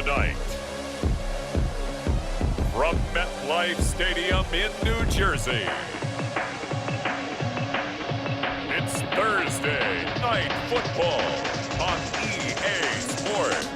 tonight. From MetLife Stadium in New Jersey, it's Thursday Night Football on EA Sports.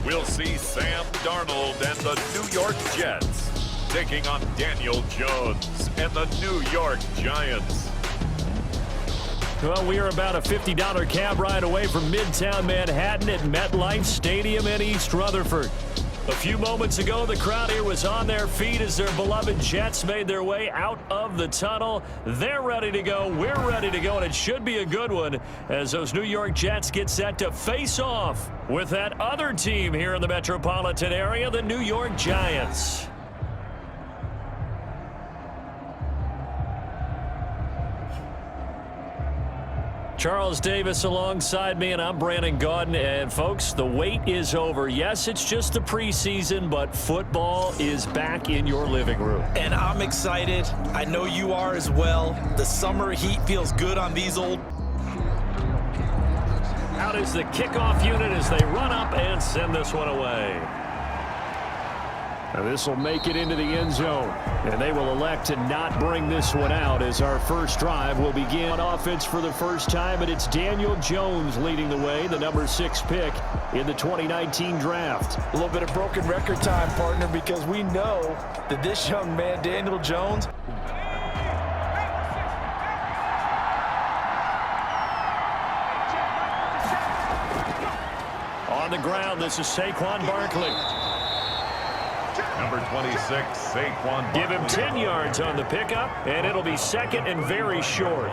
We'll see Sam Darnold and the New York Jets taking on Daniel Jones and the New York Giants. Well, we are about a $50 cab ride away from Midtown Manhattan at MetLife Stadium in East Rutherford. A few moments ago, the crowd here was on their feet as their beloved Jets made their way out of the tunnel. They're ready to go. We're ready to go, and it should be a good one as those New York Jets get set to face off with that other team here in the metropolitan area, the New York Giants. Charles Davis alongside me, and I'm Brandon Gaudin. And, folks, the wait is over. Yes, it's just the preseason, but football is back in your living room. And I'm excited. I know you are as well. The summer heat feels good on these old... Out is the kickoff unit as they run up and send this one away. And this will make it into the end zone. And they will elect to not bring this one out as our first drive will begin on offense for the first time. And it's Daniel Jones leading the way, the number 6 pick in the 2019 draft. A little bit of broken record time, partner, because we know that this young man, Daniel Jones... On the ground, this is Saquon Barkley. Number 26, Saquon. Give him 10 yards on the pickup, and it'll be second and very short.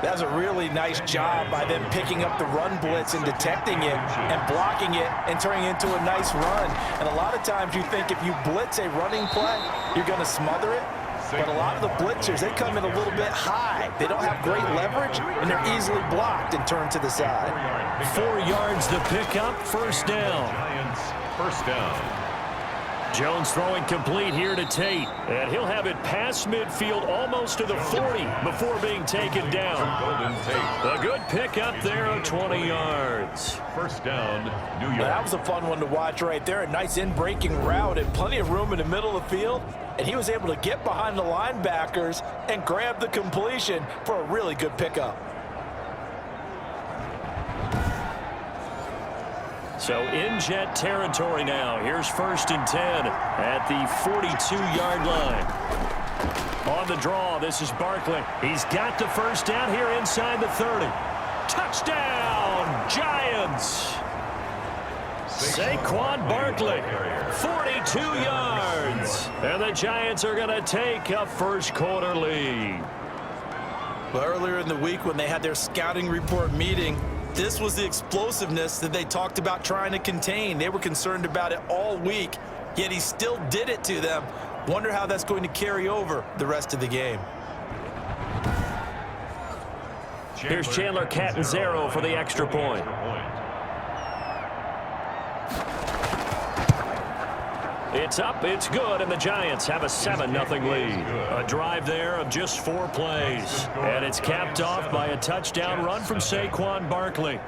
That's a really nice job by them picking up the run blitz and detecting it and blocking it and turning it into a nice run. And a lot of times you think if you blitz a running play, you're going to smother it. But a lot of the blitzers, they come in a little bit high. They don't have great leverage, and they're easily blocked and turned to the side. 4 yards the pickup, first down. Giants, first down. Jones throwing complete here to Tate, and he'll have it past midfield almost to the 40 before being taken down. Golden Tate. A good pickup there of 20 yards. First down, New York. That was a fun one to watch right there. A nice in-breaking route and plenty of room in the middle of the field. And he was able to get behind the linebackers and grab the completion for a really good pickup. So in Jet territory now. Here's 1st and 10 at the 42-yard line. On the draw, this is Barkley. He's got the first down here inside the 30. Touchdown, Giants! Saquon Barkley, 42 yards. And the Giants are going to take a first quarter lead. Well, earlier in the week when they had their scouting report meeting, this was the explosiveness that they talked about trying to contain. They were concerned about it all week, yet he still did it to them. Wonder how that's going to carry over the rest of the game. Here's Chandler Catanzaro for the extra point. It's up, it's good, and the Giants have a 7-0 lead. A drive there of just 4 plays. And it's capped off by a touchdown run from Saquon Barkley.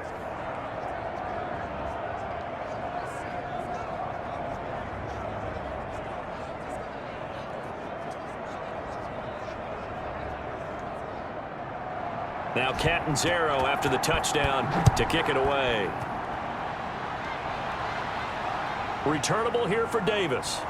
Now Catanzaro after the touchdown to kick it away. Returnable here for Davis.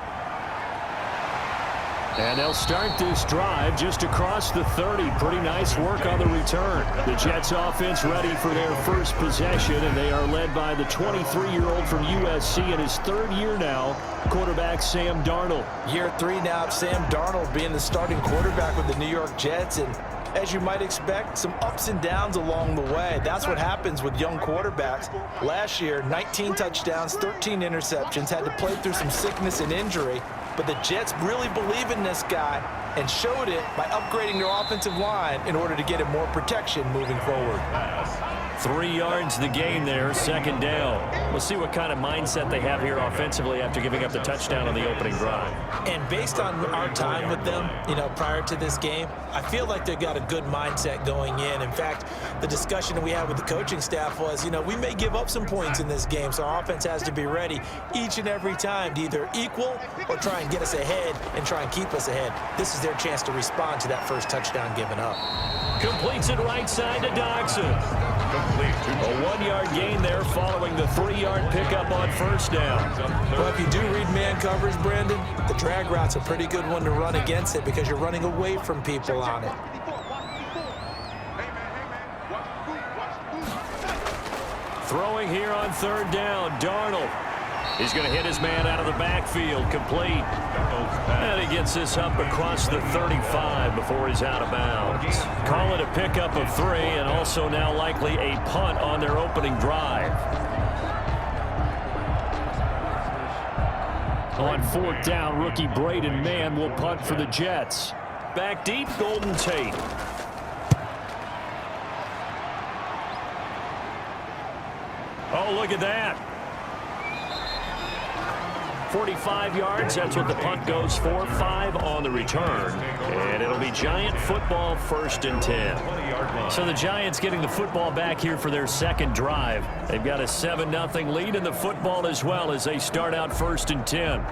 And they'll start this drive just across the 30. Pretty nice work on the return. The Jets offense ready for their first possession, and they are led by the 23-year-old from USC in his 3rd year now, quarterback Sam Darnold. Year 3 now of Sam Darnold being the starting quarterback with the New York Jets, and as you might expect, some ups and downs along the way. That's what happens with young quarterbacks. Last year, 19 touchdowns, 13 interceptions, had to play through some sickness and injury. but the Jets really believe in this guy and showed it by upgrading their offensive line in order to get him more protection moving forward. 3 yards the gain there, second down. We'll see what kind of mindset they have here offensively after giving up the touchdown on the opening drive. And based on our time with them, prior to this game, I feel like they've got a good mindset going in. In fact, the discussion that we had with the coaching staff was, we may give up some points in this game, so our offense has to be ready each and every time to either equal or try and get us ahead and try and keep us ahead. This is their chance to respond to that first touchdown given up. Completes it right side to Dodson. A 1-yard gain there following the 3-yard pickup on first down. Well, if you do read man coverage, Brandon, the drag route's a pretty good one to run against it because you're running away from people on it. Throwing here on third down, Darnold. He's going to hit his man out of the backfield, complete. And he gets this up across the 35 before he's out of bounds. Call it a pickup of 3 and also now likely a punt on their opening drive. On fourth down, rookie Braden Mann will punt for the Jets. Back deep, Golden Tate. Oh, look at that. 45 yards, that's what the punt goes for. 5 on the return. And it'll be Giant football, 1st and 10. So the Giants getting the football back here for their second drive. They've got a 7-0 lead in the football as well as they start out 1st and 10.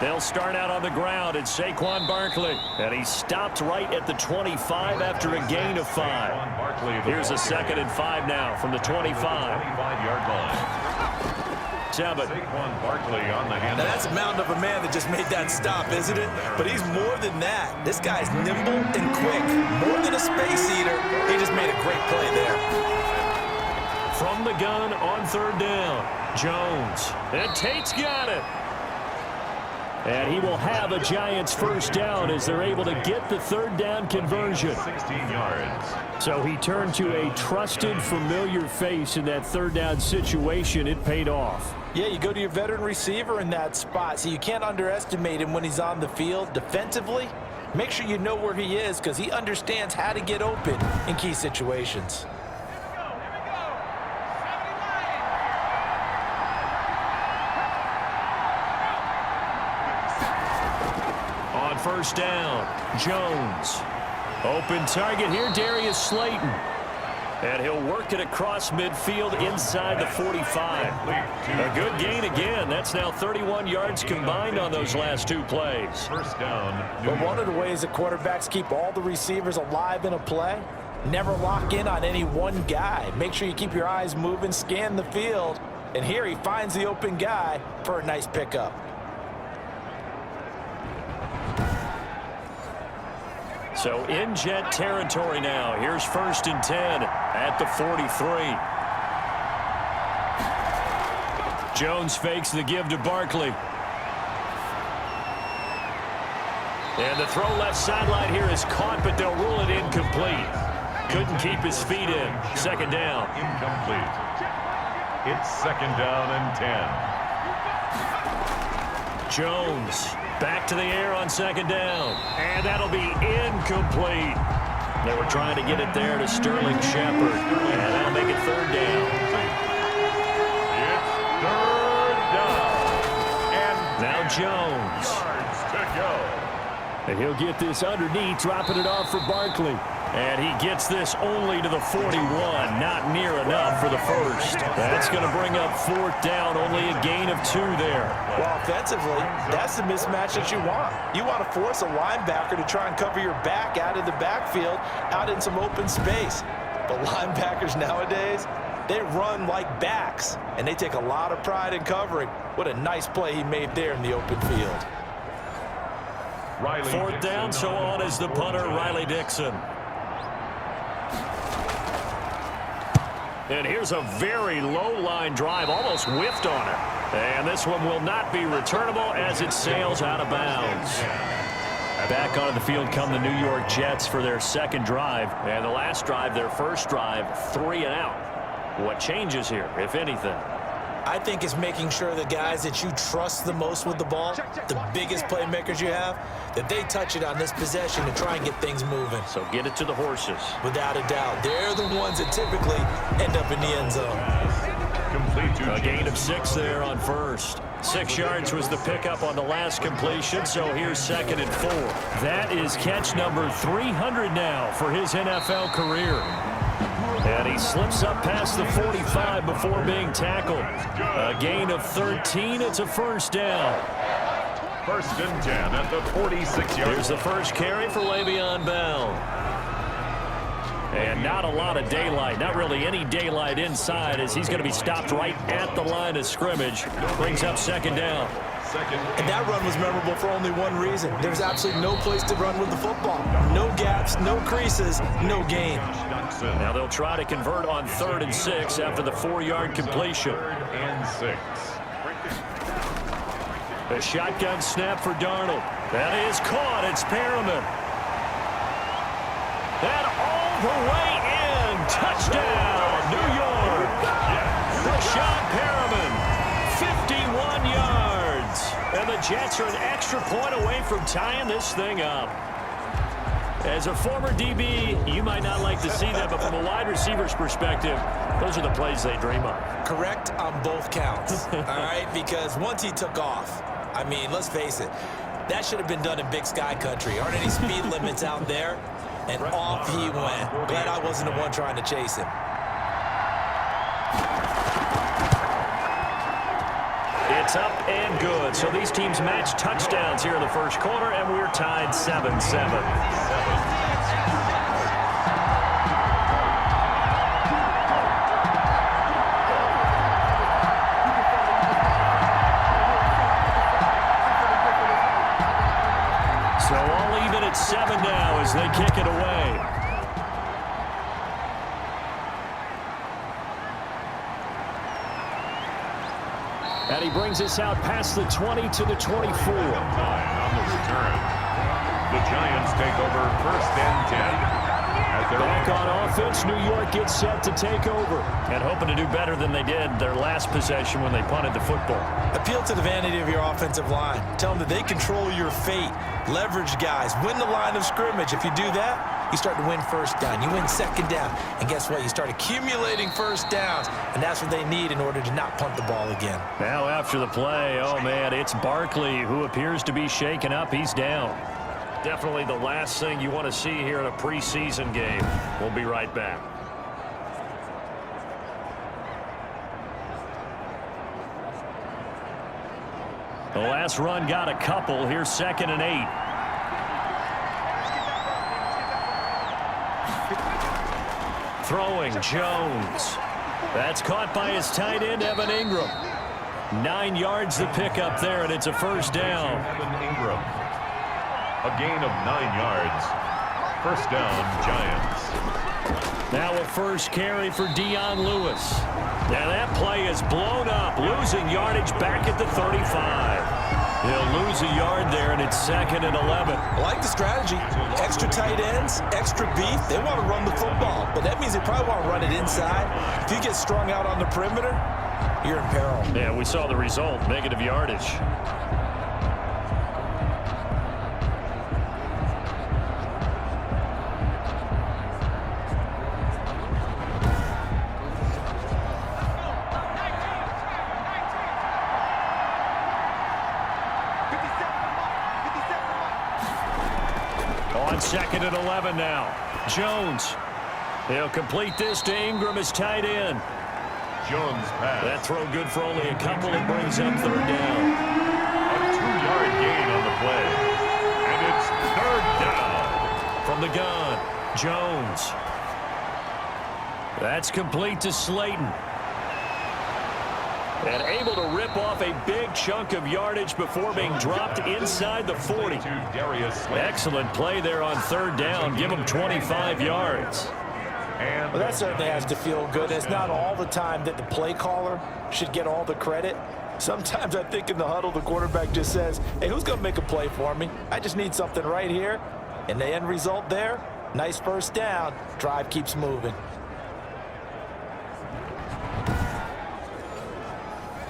They'll start out on the ground. It's Saquon Barkley. And he stopped right at the 25 after a gain of 5. Here's a 2nd and 5 now from the 25-yard line. 7. Saquon Barkley on the hand. Now that's a mountain of a man that just made that stop, isn't it? But he's more than that. This guy's nimble and quick. More than a space eater. He just made a great play there. From the gun on third down, Jones. And Tate's got it. And he will have a Giants first down as they're able to get the third down conversion. 16 yards. So he turned to a trusted, familiar face in that third down situation. It paid off. Yeah, you go to your veteran receiver in that spot, so you can't underestimate him when he's on the field. Defensively, make sure you know where he is because he understands how to get open in key situations. First down, Jones. Open target here, Darius Slayton. And he'll work it across midfield inside the 45. A good gain again. That's now 31 yards combined on those last 2 plays. First down. But one of the ways that quarterbacks keep all the receivers alive in a play, never lock in on any one guy. Make sure you keep your eyes moving, scan the field. And here he finds the open guy for a nice pickup. So in Jet territory now. Here's 1st and 10 at the 43. Jones fakes the give to Barkley. And the throw left sideline here is caught, but they'll rule it incomplete. Couldn't keep his feet in. 2nd down. Incomplete. It's 2nd down and 10. Jones back to the air on 2nd down. And that'll be incomplete. They were trying to get it there to Sterling Shepard. And that'll make it 3rd down. It's 3rd down. And now Jones. yards to go. And he'll get this underneath, dropping it off for Barkley. And he gets this only to the 41. Not near enough for the first. That's going to bring up 4th down. Only a gain of 2 there. Well, offensively, that's the mismatch that you want. You want to force a linebacker to try and cover your back out of the backfield, out in some open space. But linebackers nowadays, they run like backs, and they take a lot of pride in covering. What a nice play he made there in the open field. 4th down, so on is the punter, Riley Dixon. And here's a very low-line drive, almost whiffed on it. And this one will not be returnable as it sails out of bounds. Back onto the field come the New York Jets for their second drive. And the last drive, their first drive, 3 and out. What changes here, if anything? I think it's making sure the guys that you trust the most with the ball, the biggest playmakers you have, that they touch it on this possession to try and get things moving. So get it to the horses. Without a doubt. They're the ones that typically end up in the end zone. A gain of 6 there on first. 6 yards was the pickup on the last completion, so here's 2nd and 4. That is catch number 300 now for his NFL career. And he slips up past the 45 before being tackled. A gain of 13. It's a first down. 1st and 10 at the 46-yard. Here's the first carry for Le'Veon Bell. And not a lot of daylight, not really any daylight inside, as he's going to be stopped right at the line of scrimmage. Brings up 2nd down. And that run was memorable for only one reason. There's absolutely no place to run with the football. No gaps, no creases, no gain. Now they'll try to convert on 3rd and 6 after the 4-yard completion. 3rd and 6. A shotgun snap for Darnold. That is caught. It's Perriman. That all the way in. Touchdown, New York. Rashad Perriman, 51 yards. And the Jets are an extra point away from tying this thing up. As a former DB, you might not like to see that, but from a wide receiver's perspective, those are the plays they dream of. Correct on both counts, all right? Because once he took off, I mean, let's face it, that should have been done in Big Sky country. Aren't any speed limits out there? And off he went. Glad I wasn't the one trying to chase him. It's up and good. So these teams match touchdowns here in the first quarter, and we're tied 7-7. So all even at 7 now as they kick it away. And he brings us out past the 20 to the 24. On the return. The Giants take over 1st and 10. Back on offense, New York gets set to take over. And hoping to do better than they did their last possession when they punted the football. Appeal to the vanity of your offensive line. Tell them that they control your fate. Leverage guys. Win the line of scrimmage. If you do that, you start to win 1st down. You win 2nd down. And guess what? You start accumulating 1st downs. And that's what they need in order to not punt the ball again. Now after the play, oh man, it's Barkley who appears to be shaken up. He's down. Definitely the last thing you want to see here in a preseason game. We'll be right back. The last run got a couple. Here's 2nd and 8. Throwing Jones. That's caught by his tight end, Evan Ingram. 9 yards the pickup there, and it's a first down. Evan Ingram. A gain of 9 yards. 1st down, Giants. Now a first carry for Dion Lewis. Now that play is blown up, losing yardage back at the 35. He'll lose a yard there, and it's 2nd and 11. I like the strategy. Extra tight ends, extra beef. They want to run the football, but that means they probably want to run it inside. If you get strung out on the perimeter, you're in peril. Yeah, we saw the result, negative yardage. On 2nd and 11 now. Jones. He'll complete this to Ingram as tight end. Jones pass. That throw good for only a couple. It brings up 3rd down. A 2-yard gain on the play. And it's 3rd down. From the gun, Jones. That's complete to Slayton. And able to rip off a big chunk of yardage before being dropped inside the 40. Excellent play there on 3rd down. Give him 25 yards. Well, that certainly has to feel good. It's not all the time that the play caller should get all the credit. Sometimes I think in the huddle, the quarterback just says, hey, who's going to make a play for me? I just need something right here. And the end result there, nice first down. Drive keeps moving.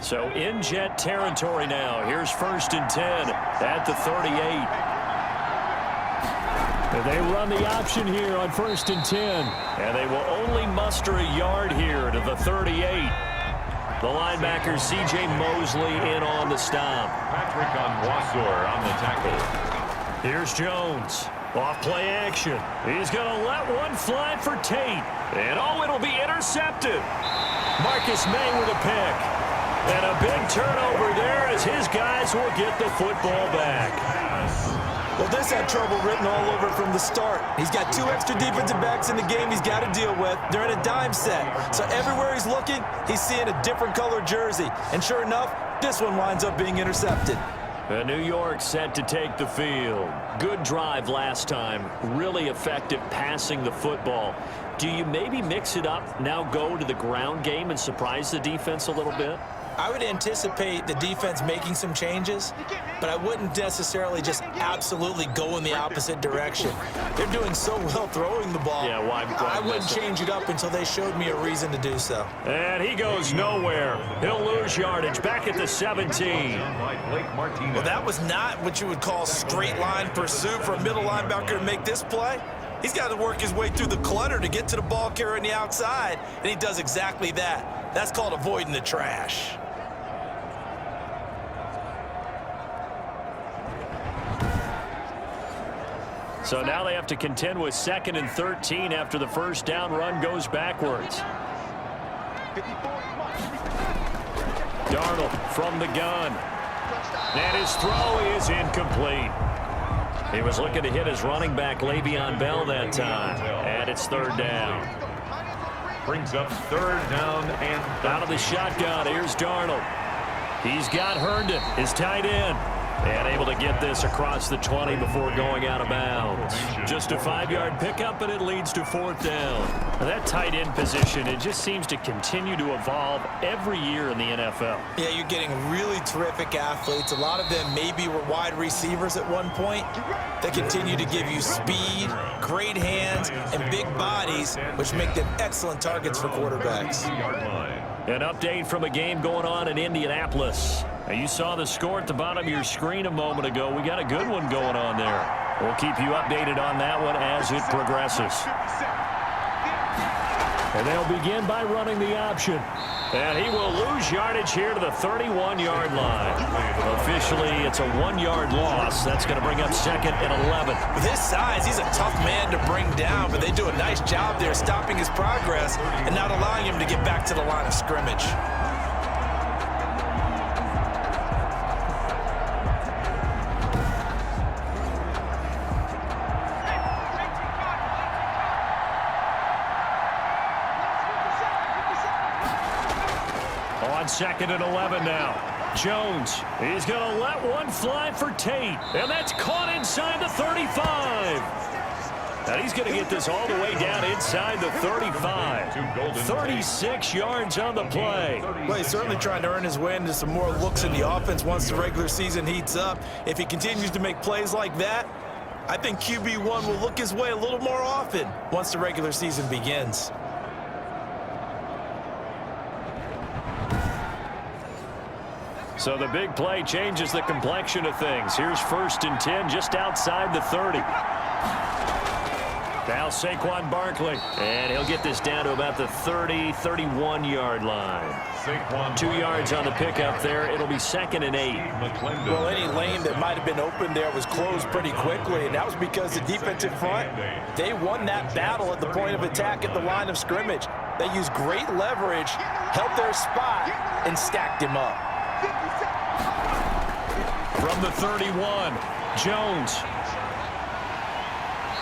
So in Jet territory now. Here's 1st and 10 at the 38. They run the option here on 1st and 10. And they will only muster a yard here to the 38. The linebacker, C.J. Mosley, in on the stop. Patrick Onwuasor on the tackle. Here's Jones. Off play action. He's going to let one fly for Tate. And oh, it'll be intercepted. Marcus May with a pick. And a big turnover there as his guys will get the football back. Well, this had trouble written all over from the start. He's got 2 extra defensive backs in the game he's got to deal with. They're in a dime set. So everywhere he's looking, he's seeing a different color jersey. And sure enough, this one winds up being intercepted. New York set to take the field. Good drive last time. Really effective passing the football. Do you maybe mix it up, now go to the ground game and surprise the defense a little bit? I would anticipate the defense making some changes, but I wouldn't necessarily just absolutely go in the opposite direction. They're doing so well throwing the ball. Yeah, why I wouldn't change it up until they showed me a reason to do so. And he goes nowhere. He'll lose yardage back at the 17. Well, that was not what you would call straight line pursuit for a middle linebacker to make this play. He's got to work his way through the clutter to get to the ball carrier on the outside, and he does exactly that. That's called avoiding the trash. So now they have to contend with 2nd and 13 after the first down run goes backwards. Darnold from the gun. And his throw is incomplete. He was looking to hit his running back, Le'Veon Bell, that time. And it's 3rd down. Brings up 3rd down and out of the shotgun. Here's Darnold. He's got Herndon, his tight end. And able to get this across the 20 before going out of bounds. Just a 5-yard pickup, and it leads to 4th down. Now that tight end position, it just seems to continue to evolve every year in the NFL. Yeah, you're getting really terrific athletes. A lot of them maybe were wide receivers at one point. They continue to give you speed, great hands, and big bodies, which make them excellent targets for quarterbacks. An update from a game going on in Indianapolis. Now, you saw the score at the bottom of your screen a moment ago. We got a good one going on there. We'll keep you updated on that one as it progresses. And they'll begin by running the option. And he will lose yardage here to the 31-yard line. Officially, it's a 1-yard loss. That's going to bring up 2nd and 11. With his size, he's a tough man to bring down, but they do a nice job there stopping his progress and not allowing him to get back to the line of scrimmage. On 2nd and 11 now. Jones, he's going to let one fly for Tate. And that's caught inside the 35. And he's going to get this all the way down inside the 35. 36 yards on the play. Well, he's certainly trying to earn his way into some more looks in the offense once the regular season heats up. If he continues to make plays like that, I think QB1 will look his way a little more often once the regular season begins. So the big play changes the complexion of things. Here's 1st and 10 just outside the 30. Now Saquon Barkley. And he'll get this down to about the 30, 31-yard line. 2 yards on the pickup there. It'll be 2nd and 8. Well, any lane that might have been open there was closed pretty quickly, and that was because the defensive front, they won that battle at the point of attack at the line of scrimmage. They used great leverage, held their spot, and stacked him up. From the 31, Jones.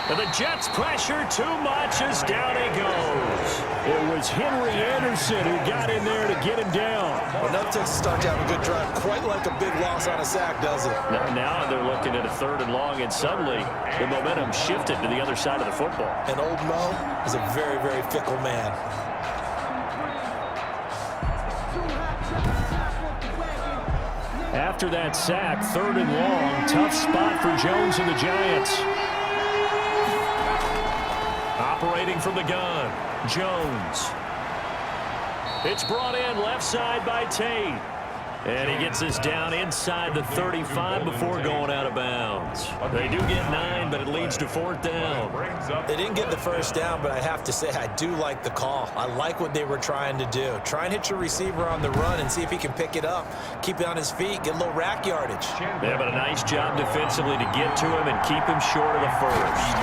And the Jets pressure too much as down he goes. It was Henry Anderson who got in there to get him down. Well, that takes a start to have a good drive, quite like a big loss on a sack, does it? Now they're looking at a 3rd and long, and suddenly the momentum shifted to the other side of the football. And old Mo is a very, very fickle man. After that sack, 3rd and long. Tough spot for Jones and the Giants. Operating from the gun, Jones. It's brought in left side by Tate. And he gets this down inside the 35 before going out of bounds. They do get 9, but it leads to 4th down. They didn't get the first down, but I have to say I do like the call. I like what they were trying to do. Try and hit your receiver on the run and see if he can pick it up, keep it on his feet, get a little rack yardage. Yeah, but a nice job defensively to get to him and keep him short of the first.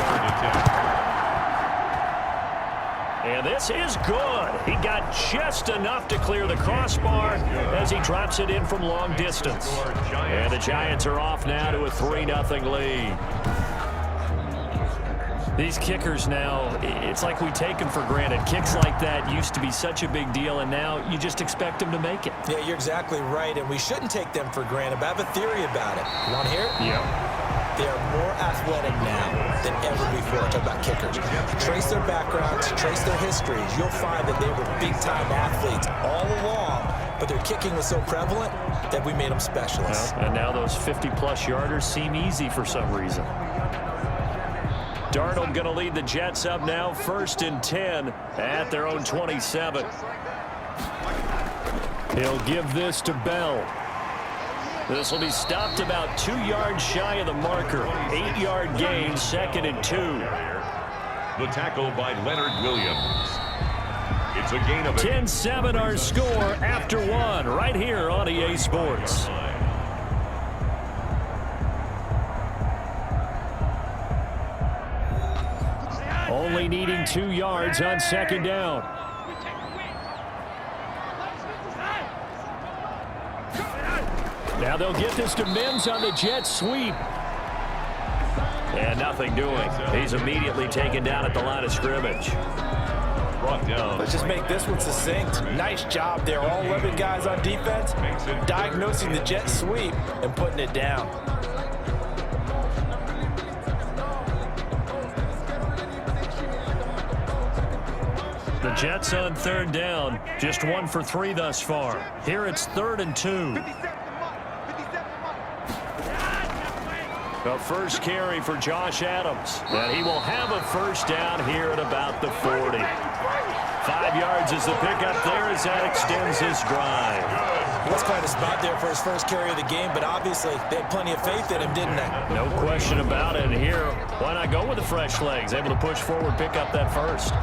And this is good. He got just enough to clear the crossbar as he drops it in from long distance. And the Giants are off now to a 3-0 lead. These kickers now, it's like we take them for granted. Kicks like that used to be such a big deal, and now you just expect them to make it. Yeah, you're exactly right, and we shouldn't take them for granted, but I have a theory about it. You want to hear it? Yeah. They are more athletic now than ever before. Talk about kickers. Trace their backgrounds, trace their histories. You'll find that they were big-time athletes all along, but their kicking was so prevalent that we made them specialists. Well, and now those 50-plus yarders seem easy for some reason. Darnold going to lead the Jets up now, 1st and 10 at their own 27. He'll give this to Bell. This will be stopped about 2 yards shy of the marker. 8-yard gain, 2nd and 2. The tackle by Leonard Williams. It's a gain of 10-7 our score after 1 right here on EA Sports. Only needing 2 yards on 2nd down. Now they'll get this to Mims on the jet sweep. And nothing doing. He's immediately taken down at the line of scrimmage. brought down. Let's just make this one succinct. Nice job there. All 11 guys on defense diagnosing the jet sweep and putting it down. The Jets on 3rd down, just 1 for 3 thus far. Here it's 3rd and 2. The first carry for Josh Adams, and he will have a first down here at about the 40. 5 yards is the pickup there as that extends his drive. That's quite a spot there for his first carry of the game, but obviously they had plenty of faith in him, didn't they? No question about it. And here, why not go with the fresh legs? Able to push forward, pick up that first.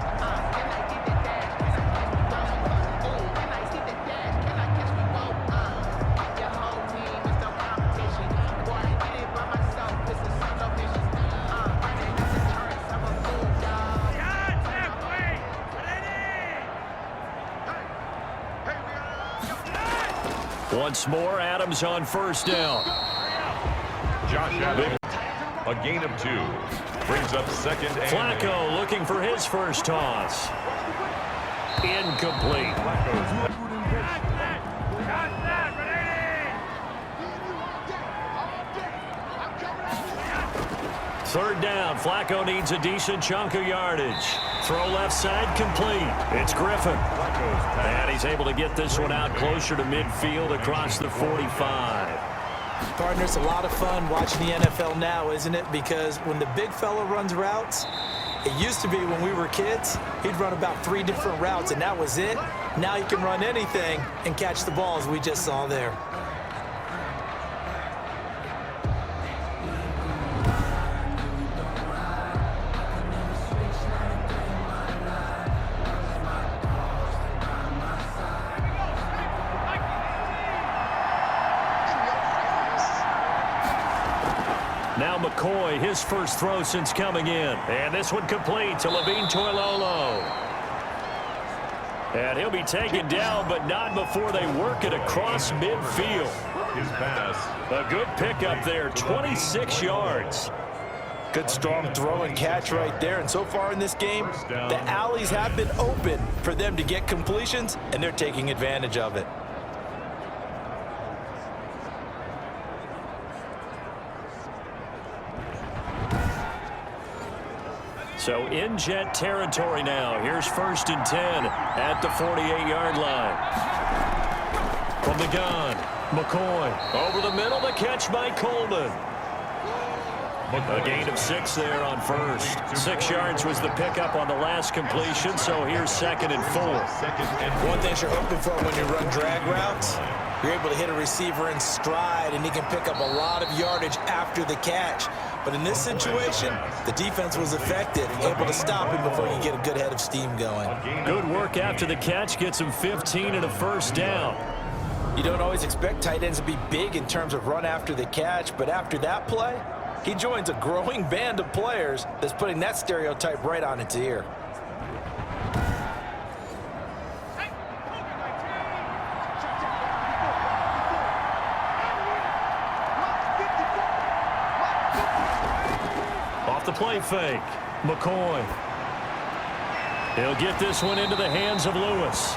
Once more, Adams on first down. Josh Adams, a gain of 2. Brings up 2nd and Flacco looking for his first toss. Incomplete. Third down. Flacco needs a decent chunk of yardage. Throw left side complete. It's Griffin. And he's able to get this one out closer to midfield across the 45. Partner, it's a lot of fun watching the NFL now, isn't it? Because when the big fella runs routes, it used to be when we were kids, he'd run about 3 different routes, and that was it. Now he can run anything and catch the balls we just saw there. Now McCoy, his first throw since coming in. And this one complete to Levine Toilolo. And he'll be taken down, but not before they work it across midfield. his pass. A good pickup there, 26 yards. Good strong throw and catch right there. And so far in this game, the alleys have been open for them to get completions, and they're taking advantage of it. So in Jet territory now. Here's 1st and 10 at the 48-yard line. From the gun, McCoy. Over the middle, the catch by Coleman. A gain of 6 there on first. 6 yards was the pickup on the last completion, so here's 2nd and 4. One thing you're hoping for when you run drag routes, you're able to hit a receiver in stride, and he can pick up a lot of yardage after the catch. But in this situation, the defense was effective, able to stop him before he get a good head of steam going. Good work after the catch, gets him 15 and a first down. You don't always expect tight ends to be big in terms of run after the catch, but after that play, he joins a growing band of players that's putting that stereotype right on its ear. Off the play fake, McCoy. He'll get this one into the hands of Lewis.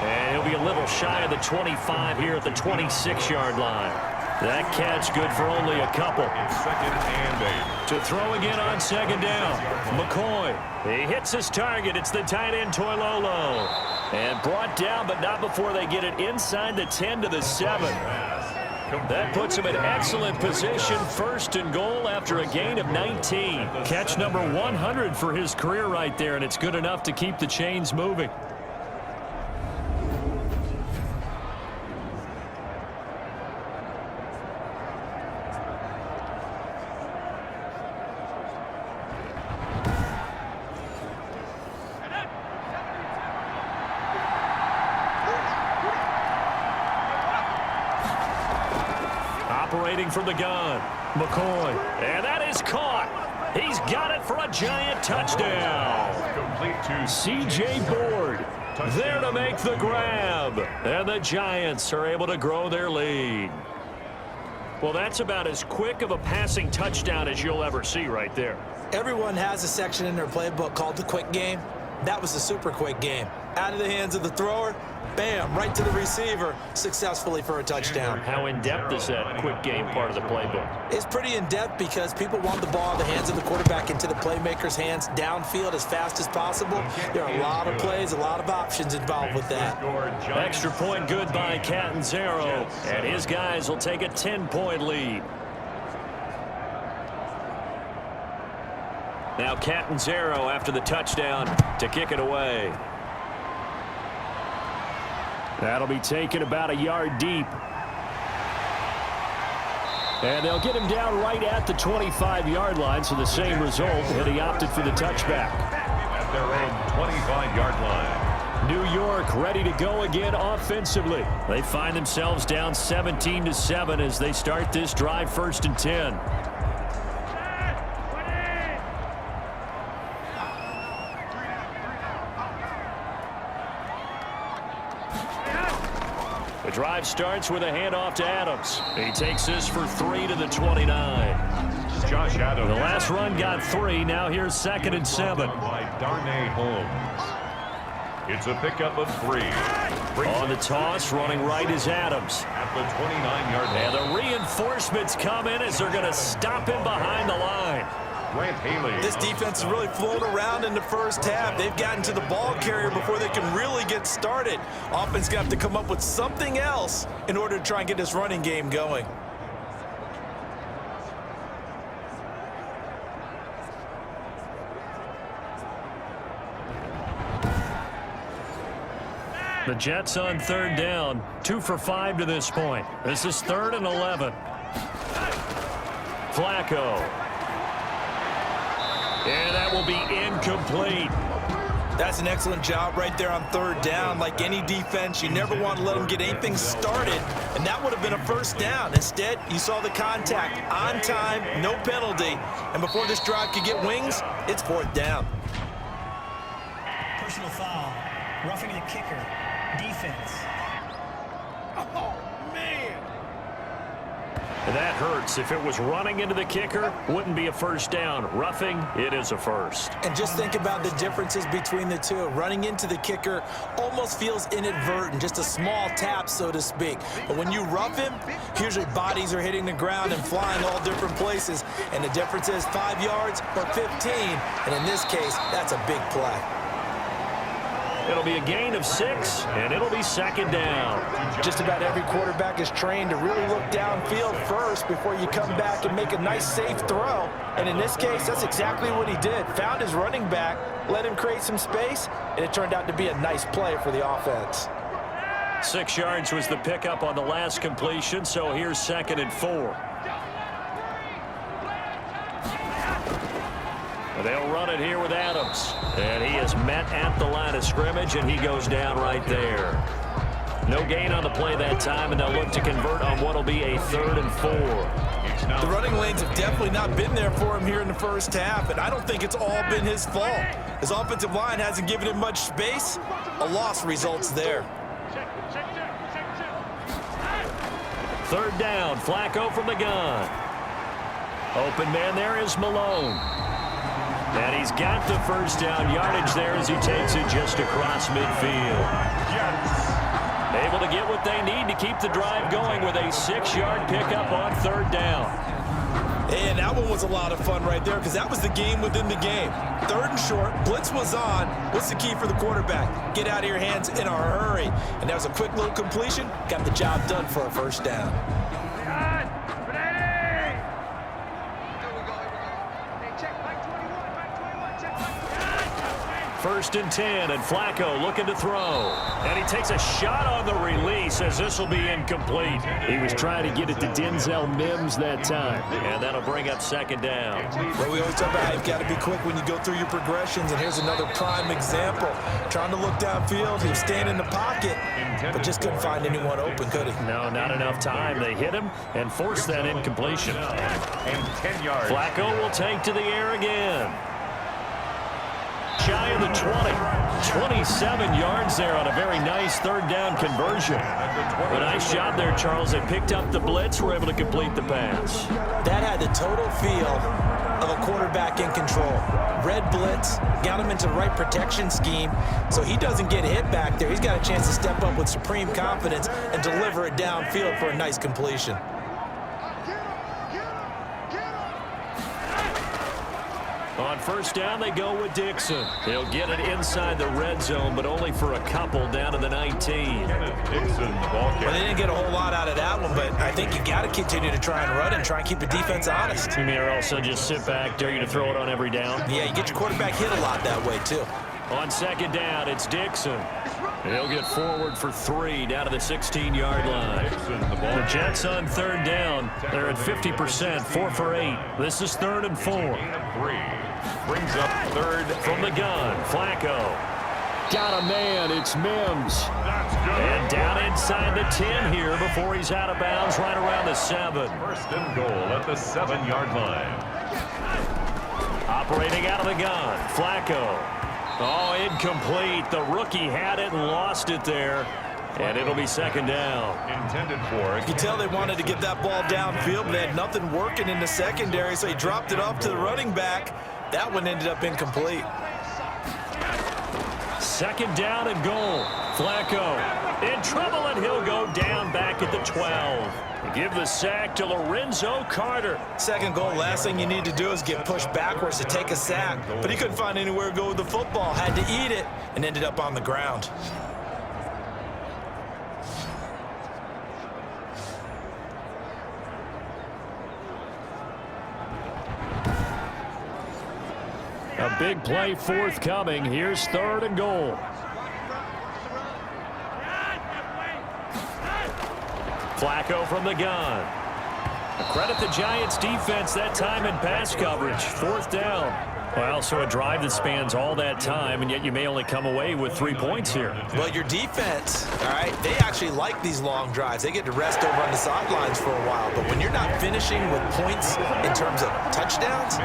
And he'll be a little shy of the 25 here at the 26-yard line. That catch good for only a couple. 2nd and 8. To throw again on 2nd down. McCoy. He hits his target. It's the tight end, Toilolo. And brought down, but not before they get it inside the 10 to the 7. That puts him in excellent position. 1st and goal after a gain of 19. Catch number 100 for his career right there, and it's good enough to keep the chains moving. Operating from the gun, McCoy. And that is caught. He's got it for a giant touchdown. Complete to C.J. Board there to make the grab. And the Giants are able to grow their lead. Well, that's about as quick of a passing touchdown as you'll ever see right there. Everyone has a section in their playbook called the quick game. That was the super quick game. Out of the hands of the thrower, bam, right to the receiver, successfully for a touchdown. How in-depth is that quick game part of the playbook? It's pretty in-depth because people want the ball in the hands of the quarterback into the playmaker's hands downfield as fast as possible. There are a lot of plays, a lot of options involved with that. Extra point good by Catanzaro, and his guys will take a 10-point lead. Now Catanzaro after the touchdown to kick it away. That'll be taken about a yard deep. And they'll get him down right at the 25-yard line, so the same result, and he opted for the touchback. At their own 25-yard line. New York ready to go again offensively. They find themselves down 17-7 as they start this drive 1st and 10. The drive starts with a handoff to Adams. He takes this for 3 to the 29. Josh Adams. The last run got 3. Now here's 2nd and 7. By Darnay Holmes. It's a pickup of 3. On the toss, running right is Adams. At the 29-yard line. And the reinforcements come in as they're going to stop him behind the line. Grant Haley. This defense has really flown around in the first half. They've gotten to the ball carrier before they can really get started. Offense got to come up with something else in order to try and get this running game going. The Jets on 3rd down. 2 for 5 to this point. This is 3rd and 11. Flacco. And that will be incomplete. That's an excellent job right there on 3rd down. Like any defense, you never want to let them get anything started, and that would have been a 1st down. Instead, you saw the contact on time, no penalty, and before this drive could get wings, it's 4th down. Personal foul, roughing the kicker, defense. Oh, man. That hurts. If it was running into the kicker, wouldn't be a 1st down. Roughing, it is a 1st. And just think about the differences between the two. Running into the kicker almost feels inadvertent, just a small tap, so to speak. But when you rough him, usually bodies are hitting the ground and flying all different places. And the difference is 5 yards or 15. And in this case, that's a big play. It'll be a gain of 6, and it'll be second down. Just about every quarterback is trained to really look downfield first before you come back and make a nice, safe throw. And in this case, that's exactly what he did. Found his running back, let him create some space, and it turned out to be a nice play for the offense. 6 yards was the pickup on the last completion, so here's 2nd and 4. They'll run it here with Adams. And he is met at the line of scrimmage, and he goes down right there. No gain on the play that time, and they'll look to convert on what will be a 3rd and 4. The running lanes have definitely not been there for him here in the first half, and I don't think it's all been his fault. His offensive line hasn't given him much space. A loss results there. 3rd down, Flacco from the gun. Open man there is Malone. And he's got the first down yardage there as he takes it just across midfield. Able to get what they need to keep the drive going with a 6-yard pickup on 3rd down. And that one was a lot of fun right there because that was the game within the game. 3rd and short, blitz was on. What's the key for the quarterback? Get out of your hands in a hurry. And that was a quick little completion. Got the job done for a 1st down. 1st and 10, and Flacco looking to throw. And he takes a shot on the release as this will be incomplete. He was trying to get it to Denzel Mims that time. And that'll bring up 2nd down. Well, we always talk about you've got to be quick when you go through your progressions, and here's another prime example. Trying to look downfield, he was staying in the pocket, but just couldn't find anyone open, could he? No, not enough time. They hit him and forced that incompletion. And 10 yards. Flacco will take to the air again. Shy of the 20. 27 yards there on a very nice 3rd down conversion. A nice job there, Charles. They picked up the blitz, were able to complete the pass. That had the total feel of a quarterback in control. Red blitz, got him into the right protection scheme, so he doesn't get hit back there. He's got a chance to step up with supreme confidence and deliver it downfield for a nice completion. On 1st down, they go with Dixon. He'll get it inside the red zone, but only for a couple down to the 19. Well, they didn't get a whole lot out of that one, but I think you got to continue to try and run and try and keep the defense honest. You mean also just sit back, dare you to throw it on every down? Yeah, you get your quarterback hit a lot that way, too. On 2nd down, it's Dixon. He'll get forward for 3 down to the 16-yard line. The Jets on 3rd down. They're at 50%, 4 for 8. This is 3rd and 4. Brings up 3rd from the gun. Flacco. Got a man. It's Mims. And down inside the 10 here before he's out of bounds right around the 7. 1st and goal at the 7-yard line. Operating out of the gun. Flacco. Oh, incomplete. The rookie had it and lost it there. And it'll be 2nd down. Intended for. You can tell they wanted to get that ball downfield, but they had nothing working in the secondary, so he dropped it off to the running back. That one ended up incomplete. 2nd down and goal. Flacco in trouble, and he'll go down back at the 12. Give the sack to Lorenzo Carter. 2nd goal, last thing you need to do is get pushed backwards to take a sack. But he couldn't find anywhere to go with the football. Had to eat it and ended up on the ground. A big play forthcoming. Here's 3rd and goal. Flacco from the gun. Credit the Giants defense that time in pass coverage. 4th down. Well, so a drive that spans all that time, and yet you may only come away with 3 points here. Well, your defense, all right, they actually like these long drives. They get to rest over on the sidelines for a while. But when you're not finishing with points in terms of touchdowns,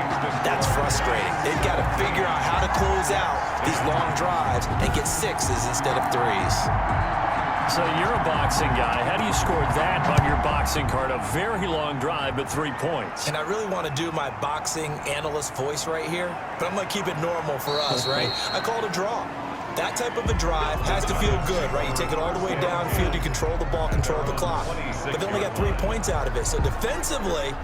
that's frustrating. They've got to figure out how to close out these long drives and get 6s instead of 3s. So you're a boxing guy. How do you score that on your boxing card? A very long drive, but 3 points. And I really want to do my boxing analyst voice right here, but I'm going to keep it normal for us, right? I call it a draw. That type of a drive has to feel good, right? You take it all the way downfield, you control the ball, control the clock. But they only got 3 points out of it. So defensively,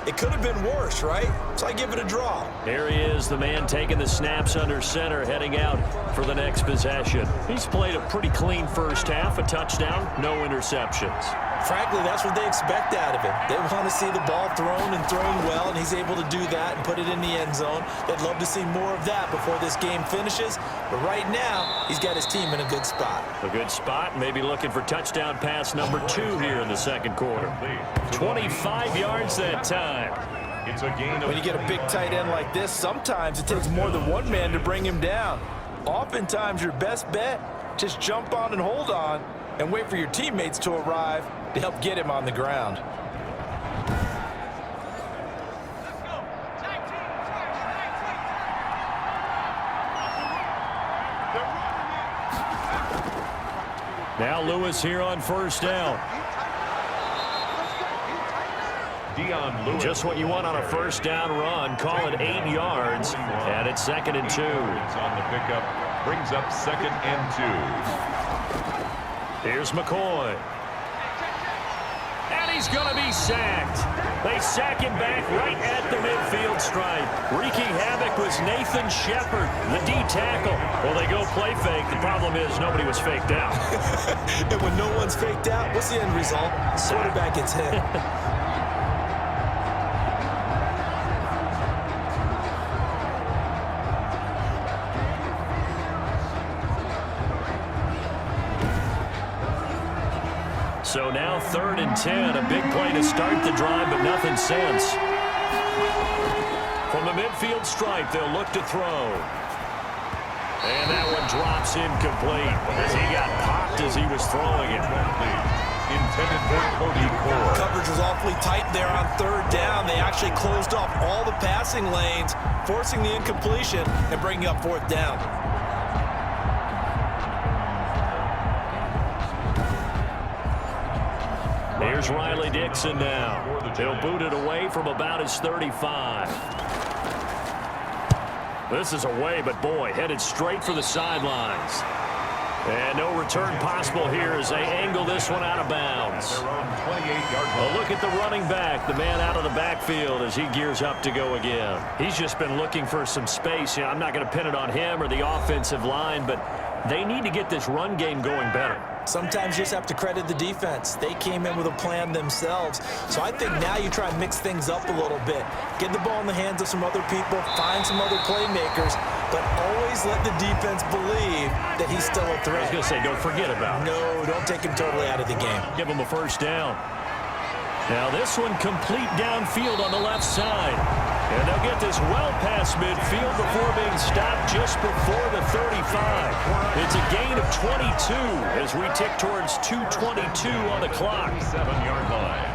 it could have been worse, right? So I give it a draw. Here he is, the man taking the snaps under center, heading out for the next possession. He's played a pretty clean first half, a touchdown, no interceptions. Frankly, that's what they expect out of him. They want to see the ball thrown and thrown well, and he's able to do that and put it in the end zone. They'd love to see more of that before this game finishes. But right now, he's got his team in a good spot. A good spot, maybe looking for touchdown pass number 2 here in the second quarter. 25 yards that time. It's a gain of When you get a big tight end like this, sometimes it takes more than one man to bring him down. Oftentimes, your best bet, just jump on and hold on and wait for your teammates to arrive to help get him on the ground. Now Lewis here on first down. Lewis. Just what you want on a first down run. Call it 8 yards, and it's 2nd and 2. It's on the pickup, brings up 2nd and 2. Here's McCoy. And he's going to be sacked. They sack him back right at the midfield stripe. Wreaking havoc was Nathan Shepard, the D tackle. Well, they go play fake. The problem is nobody was faked out. And when no one's faked out, what's the end result? Quarterback gets hit. So now 3rd and 10, a big play to start the drive, but nothing since. From the midfield stripe, they'll look to throw. And that one drops incomplete as he got popped as he was throwing it. Intended for Cody Core. Coverage was awfully tight there on 3rd down. They actually closed off all the passing lanes, forcing the incompletion and bringing up 4th down. Here's Riley Dixon now. He'll boot it away from about his 35. This is away, but boy, headed straight for the sidelines. And no return possible here as they angle this one out of bounds. A look at the running back, the man out of the backfield as he gears up to go again. He's just been looking for some space. You know, I'm not going to pin it on him or the offensive line, but they need to get this run game going better. Sometimes you just have to credit the defense. They came in with a plan themselves. So I think now you try and mix things up a little bit. Get the ball in the hands of some other people, find some other playmakers, but always let the defense believe that he's still a threat. I was going to say, don't forget about it. No, don't take him totally out of the game. Give him a first down. Now this one complete downfield on the left side. And they'll get this well past midfield before being stopped just before the 35. It's a gain of 22 as we tick towards 2:22 on the clock. 7-yard line.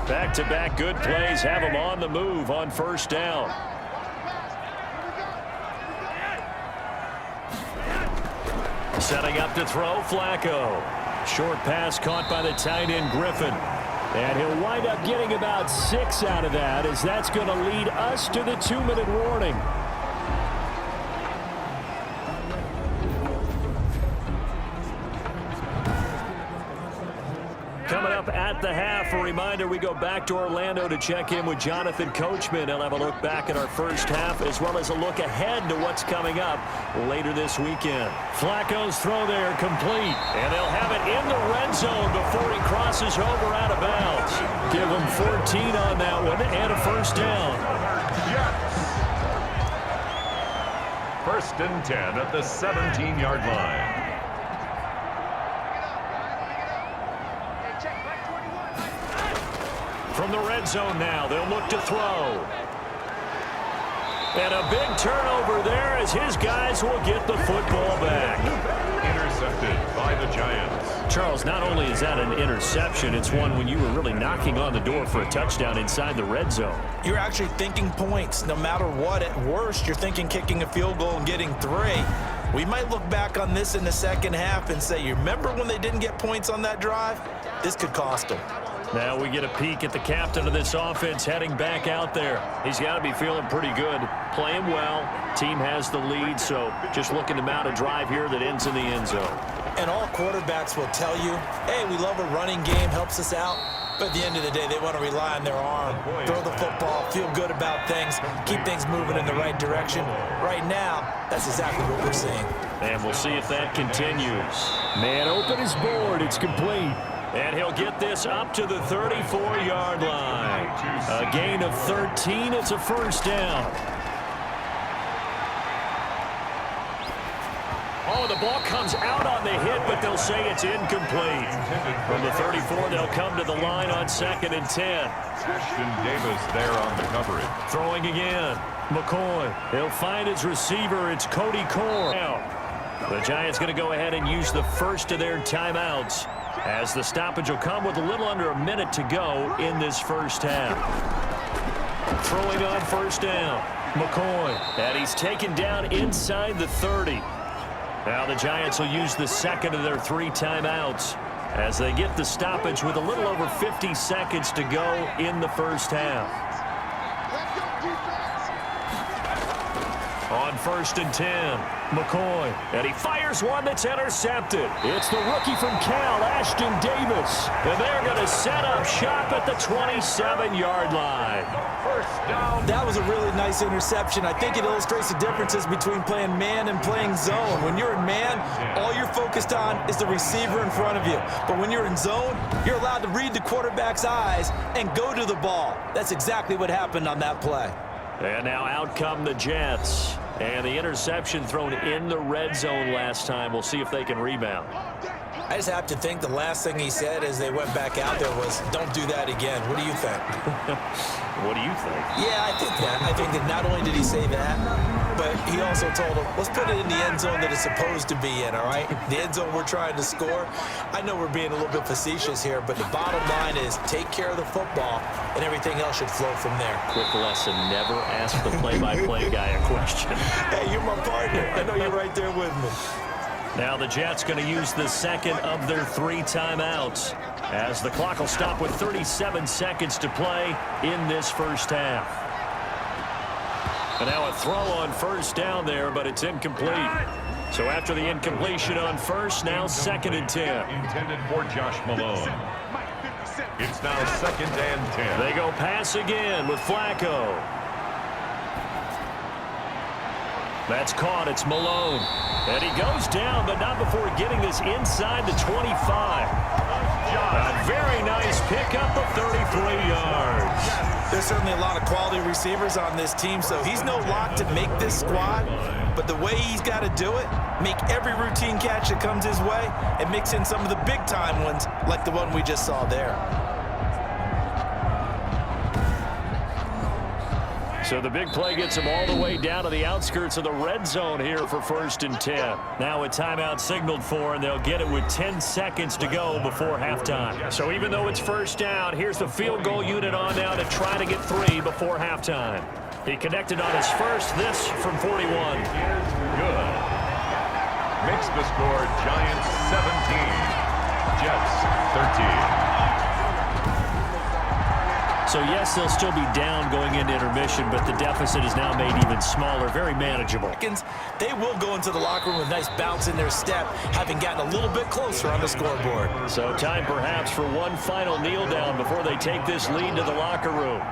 Back-to-back good plays have them on the move on first down. Setting up to throw, Flacco. Short pass caught by the tight end, Griffin. And he'll wind up getting about 6 out of that, as that's going to lead us to the 2-minute warning. Coming up at the half, a reminder, we go back to Orlando to check in with Jonathan Coachman. He'll have a look back at our first half as well as a look ahead to what's coming up later this weekend. Flacco's throw there complete, and they'll have it in the red zone before he crosses over out of bounds. Give him 14 on that one and a first down. First and 10 at the 17-yard line. From the red zone now, they'll look to throw. And a big turnover there as his guys will get the football back. Intercepted by the Giants. Charles, not only is that an interception, it's one when you were really knocking on the door for a touchdown inside the red zone. You're actually thinking points no matter what. At worst, you're thinking kicking a field goal and getting 3. We might look back on this in the second half and say, you remember when they didn't get points on that drive? This could cost them. Now we get a peek at the captain of this offense heading back out there. He's got to be feeling pretty good, playing well. Team has the lead, so just looking to mount a drive here that ends in the end zone. And all quarterbacks will tell you, hey, we love a running game, helps us out. But at the end of the day, they want to rely on their arm, throw the football, feel good about things, keep things moving in the right direction. Right now, that's exactly what we're seeing. And we'll see if that continues. Man open is board. It's complete. And he'll get this up to the 34-yard line. A gain of 13. It's a first down. Oh, the ball comes out on the hit, but they'll say it's incomplete. From the 34, they'll come to the line on 2nd and 10. Christian Davis there on the coverage. Throwing again. McCoy. He'll find his receiver. It's Cody Core. Now, the Giants going to go ahead and use the first of their timeouts, as the stoppage will come with a little under a minute to go in this first half. Throwing on first down. McCoy. And he's taken down inside the 30. Now the Giants will use the second of their 3 timeouts as they get the stoppage with a little over 50 seconds to go in the first half. On 1st and 10, McCoy, and he fires one that's intercepted. It's the rookie from Cal, Ashton Davis, and they're going to set up shop at the 27-yard line. First down. That was a really nice interception. I think it illustrates the differences between playing man and playing zone. When you're in man, all you're focused on is the receiver in front of you. But when you're in zone, you're allowed to read the quarterback's eyes and go to the ball. That's exactly what happened on that play. And now out come the Jets. And the interception thrown in the red zone last time. We'll see if they can rebound. I just have to think the last thing he said as they went back out there was, don't do that again. What do you think? What do you think? Yeah, I think that. I think that not only did he say that, but he also told him, let's put it in the end zone that it's supposed to be in, all right? The end zone we're trying to score. I know we're being a little bit facetious here, but the bottom line is take care of the football, and everything else should flow from there. Quick lesson, never ask the play-by-play guy a question. Hey, you're my partner. I know you're right there with me. Now the Jets going to use the second of their 3 timeouts, as the clock will stop with 37 seconds to play in this first half. And now a throw on first down there, but it's incomplete. So after the incompletion on first, now 2nd and 10. Intended for Josh Malone. It's now 2nd and 10. They go pass again with Flacco. That's caught. It's Malone. And he goes down, but not before getting this inside the 25. A very nice pickup of 33 yards. There's certainly a lot of quality receivers on this team, so he's no lock to make this squad. But the way he's got to do it, make every routine catch that comes his way, and mix in some of the big-time ones like the one we just saw there. So the big play gets him all the way down to the outskirts of the red zone here for 1st and 10. Now a timeout signaled for, and they'll get it with 10 seconds to go before halftime. So even though it's first down, here's the field goal unit on now to try to get 3 before halftime. He connected on his first, this from 41. Good. Makes the score Giants 17, Jets 13. So, yes, they'll still be down going into intermission, but the deficit is now made even smaller, very manageable. They will go into the locker room with a nice bounce in their step, having gotten a little bit closer on the scoreboard. So time perhaps for one final kneel down before they take this lead to the locker room.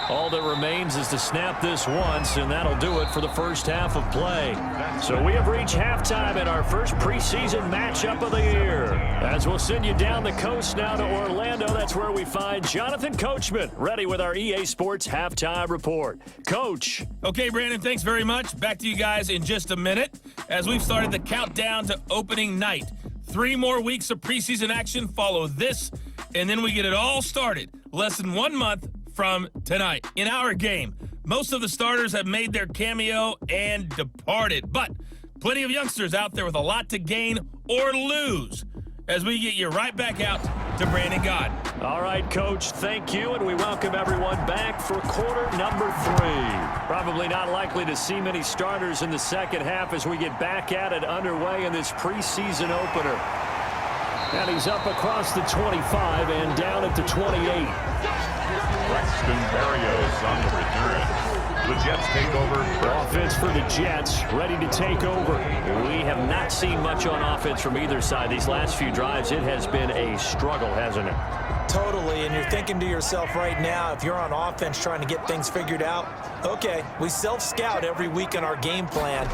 All that remains is to snap this once, and that'll do it for the first half of play. So we have reached halftime in our first preseason matchup of the year. As we'll send you down the coast now to Orlando, that's where we find Jonathan Coachman, ready with our EA Sports Halftime Report. Coach. Okay, Brandon, thanks very much. Back to you guys in just a minute as we've started the countdown to opening night. 3 more weeks of preseason action follow this, and then we get it all started. Less than 1 month from tonight. In our game, most of the starters have made their cameo and departed, but plenty of youngsters out there with a lot to gain or lose as we get you right back out to Brandon God. All right, Coach, thank you, and we welcome everyone back for quarter number 3. Probably not likely to see many starters in the second half as we get back at it underway in this preseason opener. And he's up across the 25 and down at the 28. Braxton Berrios on the return. The Jets take over. Offense for the Jets, ready to take over. We have not seen much on offense from either side. These last few drives, it has been a struggle, hasn't it? Totally, and you're thinking to yourself right now, if you're on offense trying to get things figured out, okay, we self-scout every week in our game plan.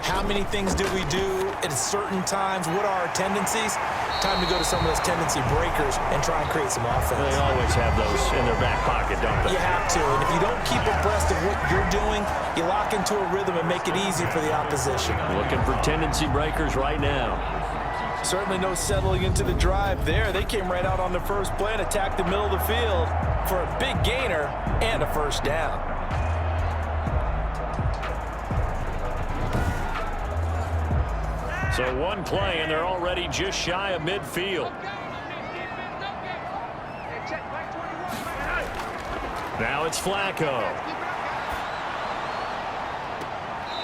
How many things do we do at certain times? What are our tendencies? Time to go to some of those tendency breakers and try and create some offense. They always have those in their back pocket, don't they? You have to, and if you don't keep abreast of what you're doing, you lock into a rhythm and make it easy for the opposition. Looking for tendency breakers right now. Certainly no settling into the drive there. They came right out on the first play and attacked the middle of the field for a big gainer and a first down. So one play, and they're already just shy of midfield. Now it's Flacco.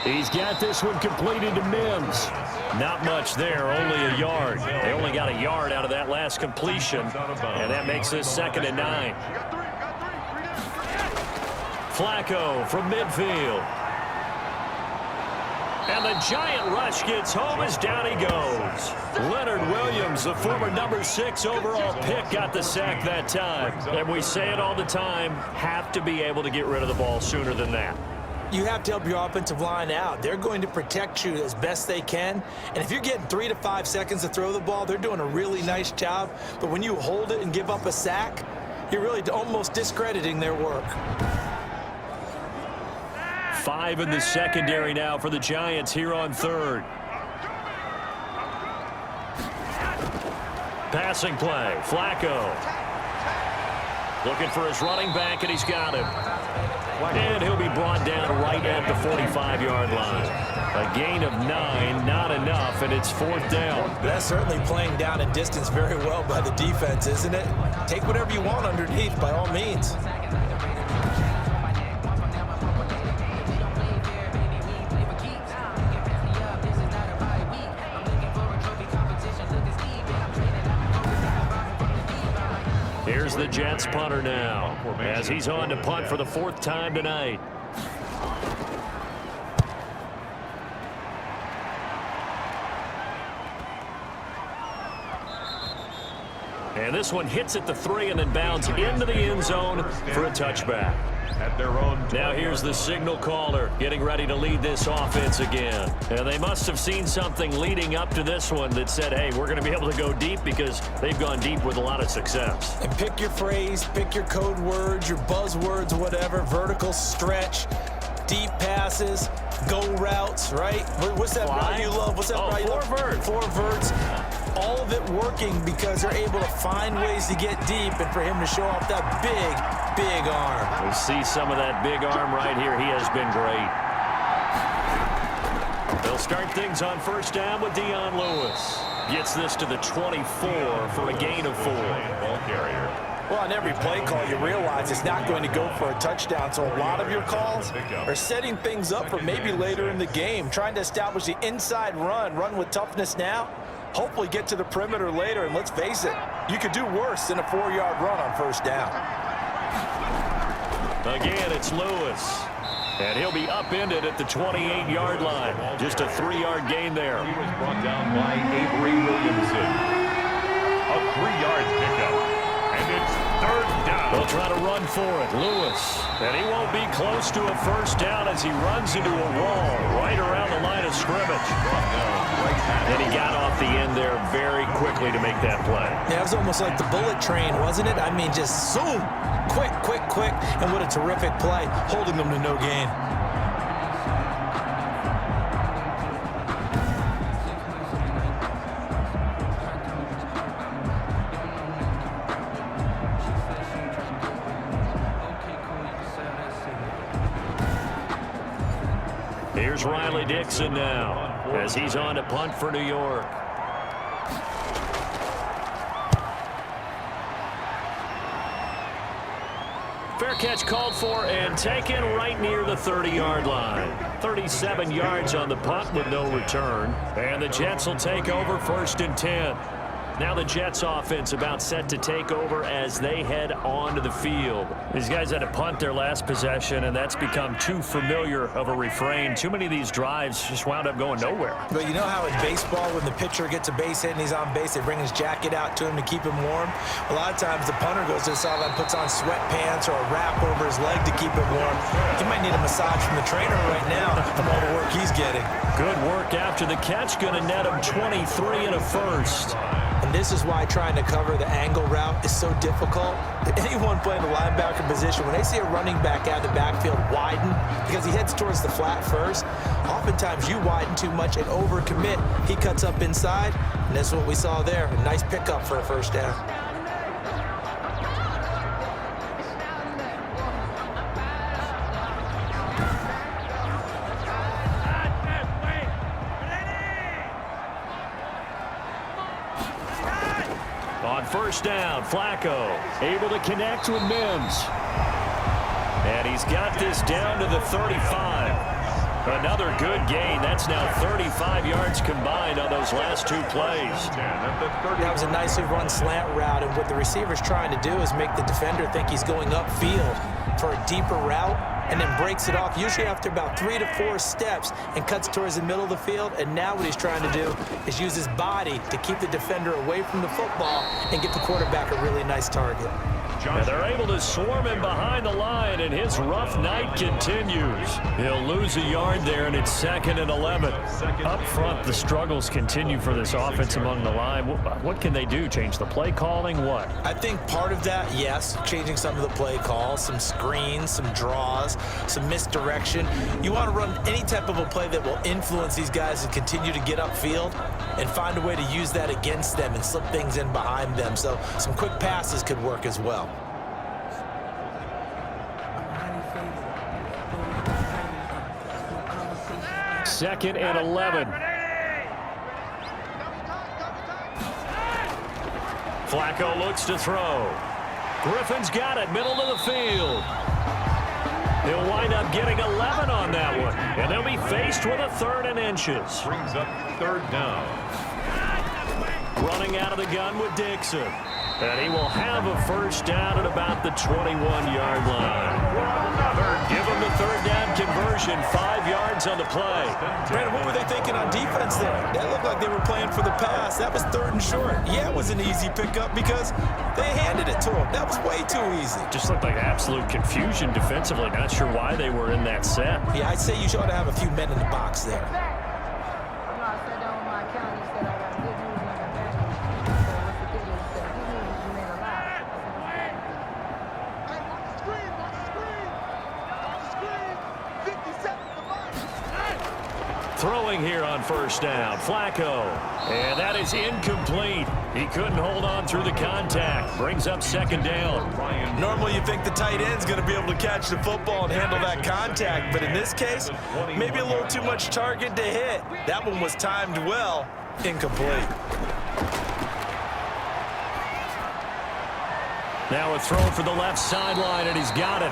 He's got this one completed to Mims. Not much there, only a yard. They only got a yard out of that last completion, and that makes this 2nd and 9. Flacco from midfield. And the giant rush gets home as down he goes. Leonard Williams, the former number 6 overall pick, got the sack that time. And we say it all the time, have to be able to get rid of the ball sooner than that. You have to help your offensive line out. They're going to protect you as best they can. And if you're getting 3 to 5 seconds to throw the ball, they're doing a really nice job. But when you hold it and give up a sack, you're really almost discrediting their work. 5 in the secondary now for the Giants here on 3rd. Passing play, Flacco. Looking for his running back, and he's got him. And he'll be brought down right at the 45-yard line. A gain of 9, not enough, and it's 4th down. That's certainly playing down in distance very well by the defense, isn't it? Take whatever you want underneath, by all means. Here's the Jets punter now, as he's on to punt for the 4th time tonight. And this one hits at the 3 and then bounds into the end zone for a touchback. At their own. Now here's the signal caller getting ready to lead this offense again. And they must have seen something leading up to this one that said, hey, we're going to be able to go deep, because they've gone deep with a lot of success. And pick your phrase, pick your code words, your buzzwords, whatever. Vertical stretch, deep passes, go routes, right? What's that route you love? What's that route you love? 4 verts. 4 verts. All of it working because they're able to find ways to get deep, and for him to show off that big arm. We see some of that big arm right here. He has been great. They'll start things on 1st down with Dion Lewis. Gets this to the 24 for a gain of 4. Ball carrier. Well, on every play call, you realize it's not going to go for a touchdown, so a lot of your calls are setting things up for maybe later in the game, trying to establish the inside run with toughness now, hopefully get to the perimeter later, and let's face it, you could do worse than a 4-yard run on 1st down. Again, it's Lewis. And he'll be upended at the 28-yard line. Just a 3-yard gain there. He was brought down by Avery Williamson. A 3-yard pickup. And it's 3rd down. They'll try to run for it. Lewis. And he won't be close to a 1st down as he runs into a wall right around the line of scrimmage. And he got off the end there very quickly to make that play. Yeah, it was almost like the bullet train, wasn't it? I mean, just zoom. Quick, and what a terrific play, holding them to no gain. Here's Riley Dixon now, as he's on to punt for New York. Fair catch called for and taken right near the 30-yard line. 37 yards on the punt with no return. And the Jets will take over 1st and 10. Now the Jets offense about set to take over as they head onto the field. These guys had to punt their last possession, and that's become too familiar of a refrain. Too many of these drives just wound up going nowhere. But you know how in baseball, when the pitcher gets a base hit and he's on base, they bring his jacket out to him to keep him warm? A lot of times the punter goes to the sideline, puts on sweatpants or a wrap over his leg to keep him warm. He might need a massage from the trainer right now from all the work he's getting. Good work after the catch. Going to net him 23 and a first. And this is why trying to cover the angle route is so difficult. Anyone playing the linebacker position, when they see a running back out of the backfield widen because he heads towards the flat first, oftentimes you widen too much and overcommit. He cuts up inside, and that's what we saw there. A nice pickup for a first down. On first down, Flacco able to connect with Mims. And he's got this down to the 35. Another good gain. That's now 35 yards combined on those last two plays. That was a nicely run slant route, and what the receiver's trying to do is make the defender think he's going upfield for a deeper route, and then breaks it off, usually after about 3 to 4 steps, and cuts towards the middle of the field. And now what he's trying to do is use his body to keep the defender away from the football and get the quarterback a really nice target. And they're able to swarm him behind the line, and his rough night continues. He'll lose a yard there, and it's 2nd and 11. Up front, the struggles continue for this offense among the line. What can they do? Change the play calling? What? I think part of that, yes, changing some of the play calls, some screens, some draws, some misdirection. You want to run any type of a play that will influence these guys and continue to get upfield and find a way to use that against them and slip things in behind them. So some quick passes could work as well. Second and 11. Flacco looks to throw. Griffin's got it, middle of the field. He'll wind up getting 11 on that one, and they'll be faced with a 3rd and inches. Brings up 3rd down. Running out of the gun with Dixon. And he will have a first down at about the 21-yard line. Give him the 3rd down conversion, 5 yards on the play. Brandon, what were they thinking on defense there? That looked like they were playing for the pass. That was 3rd and short. Yeah, it was an easy pickup because they handed it to him. That was way too easy. Just looked like absolute confusion defensively. Not sure why they were in that set. Yeah, I'd say you ought to have a few men in the box there. Throwing here on first down, Flacco. And that is incomplete. He couldn't hold on through the contact. Brings up 2nd down. Normally you think the tight end's going to be able to catch the football and handle that contact, but in this case, maybe a little too much target to hit. That one was timed well. Incomplete. Now a throw for the left sideline, and he's got it.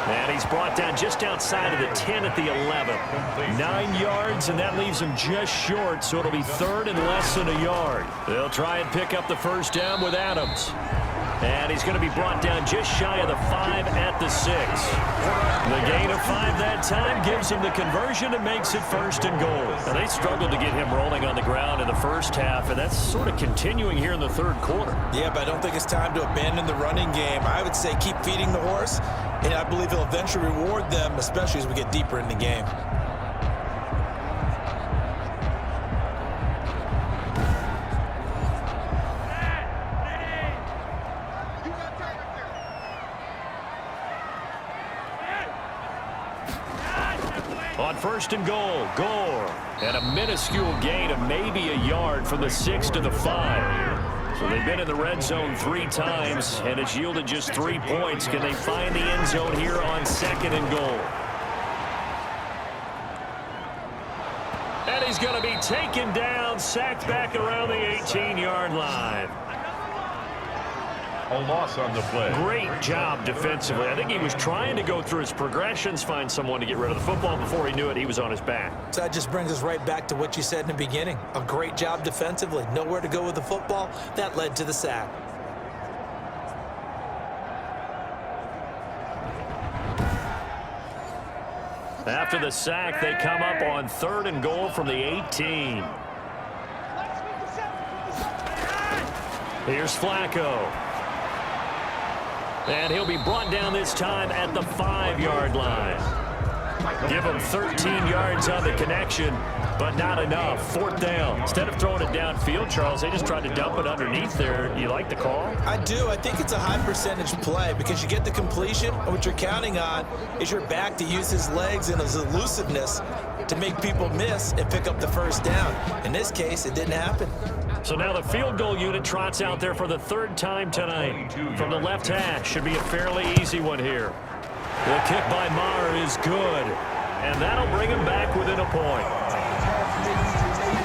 And he's brought down just outside of the 10 at the 11. 9 yards, and that leaves him just short, so it'll be 3rd and less than a yard. They'll try and pick up the first down with Adams. And he's going to be brought down just shy of the 5 at the 6. The gain of 5 that time gives him the conversion and makes it 1st and goal. Now, they struggled to get him rolling on the ground in the first half, and that's sort of continuing here in the 3rd quarter. Yeah, but I don't think it's time to abandon the running game. I would say keep feeding the horse, and I believe he'll eventually reward them, especially as we get deeper in the game. On 1st and goal, Gore. And a minuscule gain of maybe a yard from the 6 to the 5. So they've been in the red zone 3 times, and it's yielded just 3 points. Can they find the end zone here on 2nd and goal? And he's going to be taken down, sacked back around the 18-yard line. A loss on the play. Great job defensively. I think he was trying to go through his progressions, find someone to get rid of the football. Before he knew it, he was on his back. So that just brings us right back to what you said in the beginning. A great job defensively. Nowhere to go with the football. That led to the sack. After the sack, they come up on 3rd and goal from the 18. Here's Flacco. And he'll be brought down this time at the 5-yard line. Give him 13 yards on the connection, but not enough. 4th down. Instead of throwing it downfield, Charles, they just tried to dump it underneath there. You like the call? I do. I think it's a high percentage play because you get the completion, and what you're counting on is your back to use his legs and his elusiveness to make people miss and pick up the 1st down. In this case, it didn't happen. So now the field goal unit trots out there for the 3rd time tonight. From the left hash, should be a fairly easy one here. The kick by Maher is good, and that'll bring him back within a point.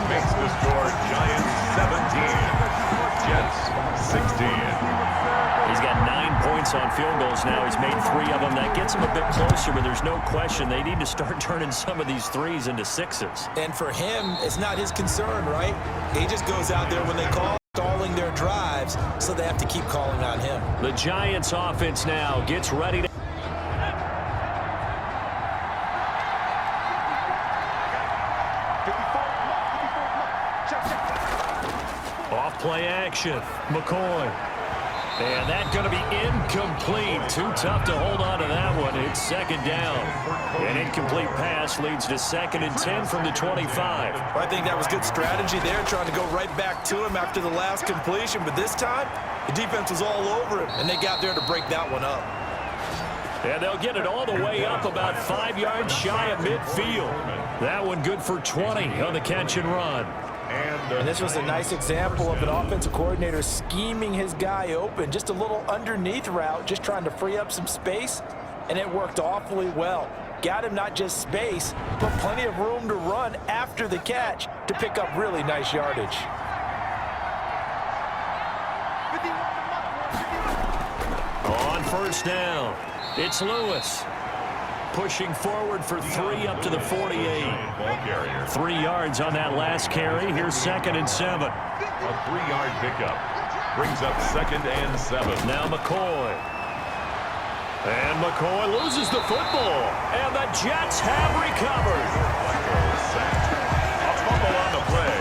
Makes the score Giants 17, Jets 16. He's got 9 points on field goals now. He's made 3 of them. That gets him a bit closer, but there's no question they need to start turning some of these 3s into 6s. And for him, it's not his concern, right? He just goes out there when they call, stalling their drives, so they have to keep calling on him. The Giants offense now gets ready to... Off play action. McCoy. And that's going to be incomplete. Too tough to hold on to that one. It's 2nd down. An incomplete pass leads to 2nd and 10 from the 25. I think that was good strategy there, trying to go right back to him after the last completion. But this time, the defense was all over him, and they got there to break that one up. And they'll get it all the way up about 5 yards shy of midfield. That one good for 20 on the catch and run. And this was a nice example of an offensive coordinator scheming his guy open. Just a little underneath route, just trying to free up some space, and it worked awfully well. Got him not just space, but plenty of room to run after the catch to pick up really nice yardage. On 1st down, it's Lewis. Pushing forward for 3 up to the 48. 3 yards on that last carry. Here's 2nd and 7. A 3-yard pickup brings up 2nd and 7. Now McCoy. And McCoy loses the football. And the Jets have recovered. A fumble on the play.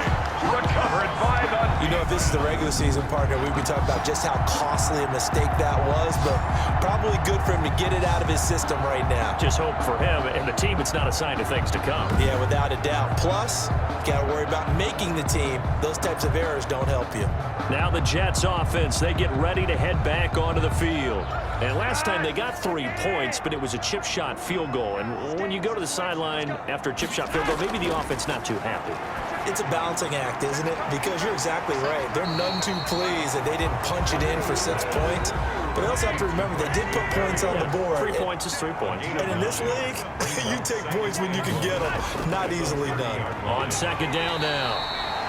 Recovered by the... You know, if this is the regular season, partner, we'd be talking about just how costly a mistake that was, but probably good for him to get it out of his system right now. Just hope for him and the team it's not a sign of things to come. Yeah, without a doubt. Plus, got to worry about making the team. Those types of errors don't help you. Now the Jets offense, they get ready to head back onto the field. And last time they got 3 points, but it was a chip shot field goal. And when you go to the sideline after a chip shot field goal, maybe the offense not too happy. It's a balancing act, isn't it? Because you're exactly right. They're none too pleased that they didn't punch it in for 6 points. But they also have to remember they did put points on the board. 3 points is 3 points. And in this league, you take points when you can get them. Not easily done. On 2nd down now,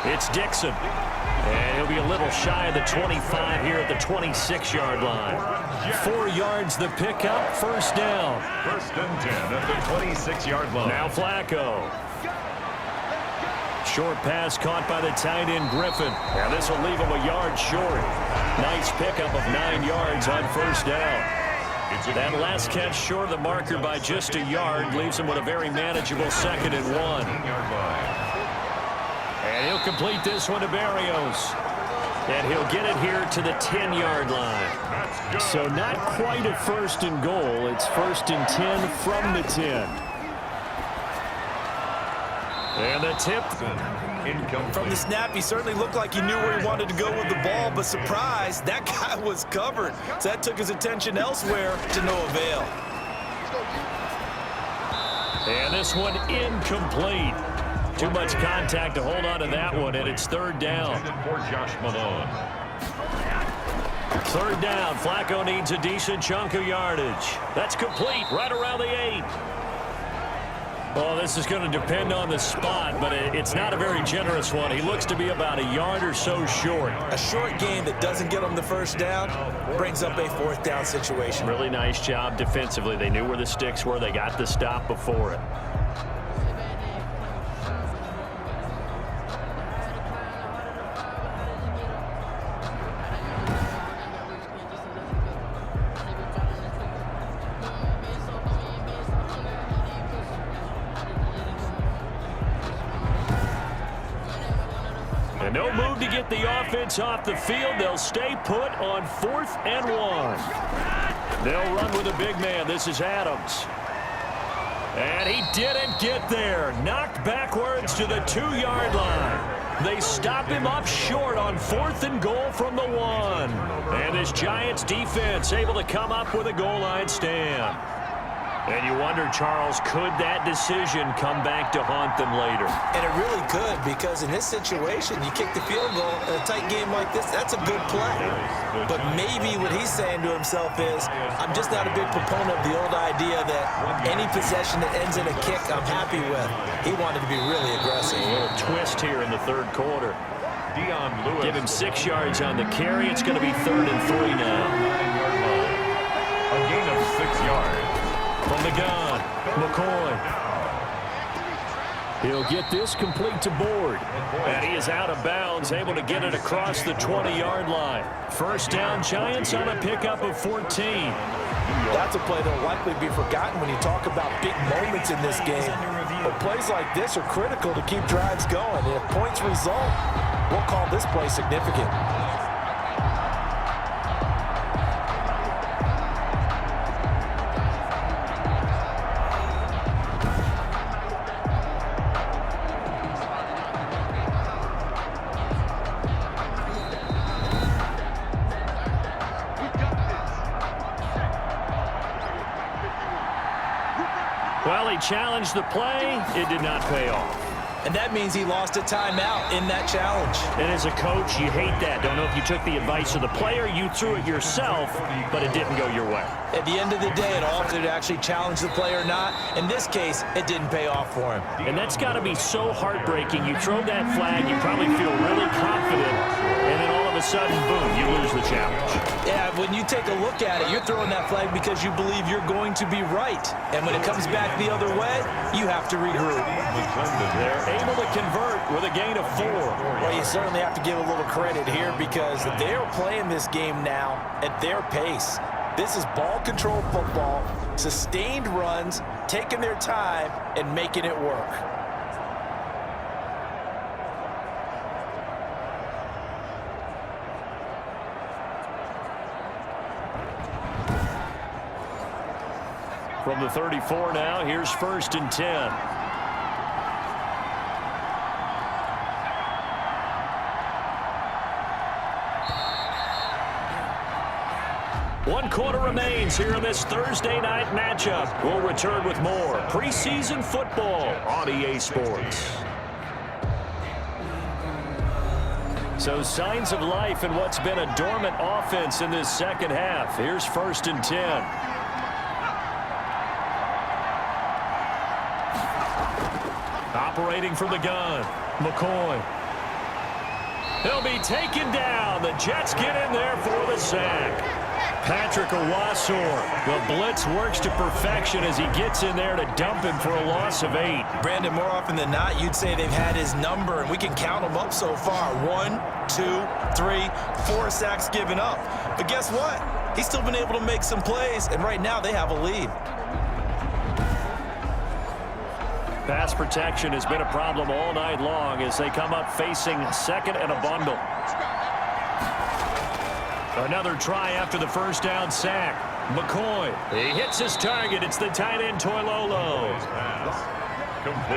it's Dixon. And he'll be a little shy of the 25 here at the 26-yard line. 4 yards the pickup, 1st down. 1st and 10 at the 26-yard line. Now Flacco. Short pass caught by the tight end Griffin. Now this will leave him a yard short. Nice pickup of 9 yards on 1st down. That last catch short of the marker by just a yard leaves him with a very manageable 2nd and 1. And he'll complete this one to Berrios. And he'll get it here to the 10-yard line. So not quite a 1st and goal. It's 1st and 10 from the 10. And the tip. From the snap, he certainly looked like he knew where he wanted to go with the ball, but surprise, that guy was covered. So that took his attention elsewhere to no avail. And this one incomplete. Too much contact to hold on to that one, and it's 3rd down. For Josh Malone. 3rd down. Flacco needs a decent chunk of yardage. That's complete right around the 8. Well, this is going to depend on the spot, but it's not a very generous one. He looks to be about a yard or so short. A short game that doesn't get him the first down brings up a fourth down situation. Really nice job defensively. They knew where the sticks were. They got the stop before it. And no move to get the offense off the field. They'll stay put on 4th and 1. They'll run with a big man. This is Adams. And he didn't get there. Knocked backwards to the 2-yard line. They stop him up short on 4th and goal from the 1. And this Giants defense able to come up with a goal line stand. And you wonder, Charles, could that decision come back to haunt them later? And it really could, because in this situation, you kick the field goal in a tight game like this, that's a good play. But maybe what he's saying to himself is, I'm just not a big proponent of the old idea that any possession that ends in a kick, I'm happy with. He wanted to be really aggressive. A little twist here in the 3rd quarter. Give him 6 yards on the carry. It's going to be 3rd and 3 now. A gain of 6 yards. From the gun, McCoy. He'll get this complete to Board. And he is out of bounds, able to get it across the 20-yard line. First down, Giants on a pickup of 14. That's a play that will likely be forgotten when you talk about big moments in this game. But plays like this are critical to keep drives going. And if points result, we'll call this play significant. Well, he challenged the play. It did not pay off. And that means he lost a timeout in that challenge. And as a coach, you hate that. Don't know if you took the advice of the player, you threw it yourself, but it didn't go your way. At the end of the day, it all did actually challenge the player or not. In this case, it didn't pay off for him. And that's got to be so heartbreaking. You throw that flag, you probably feel really confident, and then all of a sudden, boom, you lose the challenge. Yeah, when you take a look at it, you're throwing that flag because you believe you're going to be right. And when it comes back the other way, you have to regroup. They're able to convert with a gain of 4. Well, you certainly have to give a little credit here because they're playing this game now at their pace. This is ball control football, sustained runs, taking their time, and making it work. From the 34 now, here's 1st and 10. One quarter remains here in this Thursday night matchup. We'll return with more preseason football on EA Sports. So signs of life in what's been a dormant offense in this second half. Here's 1st and 10. Operating from the gun, McCoy. He'll be taken down. The Jets get in there for the sack. Patrick Owasor. The blitz works to perfection as he gets in there to dump him for a loss of 8. Brandon, more often than not, you'd say they've had his number, and we can count them up so far. 1, 2, 3, 4 sacks given up. But guess what? He's still been able to make some plays, and right now they have a lead. Pass protection has been a problem all night long as they come up facing 2nd and a bundle. Another try after the first down sack. McCoy. He hits his target. It's the tight end Toilolo.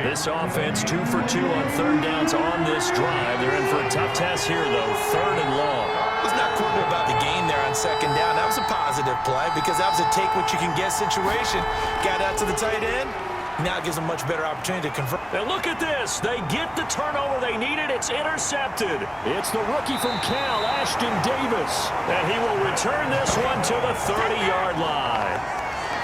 This offense 2 for 2 on 3rd downs on this drive. They're in for a tough test here, though. 3rd and long. Let's not quibble about the gain there on 2nd down. That was a positive play because that was a take-what-you-can-get situation. Got out to the tight end. Now it gives them a much better opportunity to convert. And look at this. They get the turnover they needed. It's intercepted. It's the rookie from Cal, Ashton Davis. And he will return this one to the 30-yard line.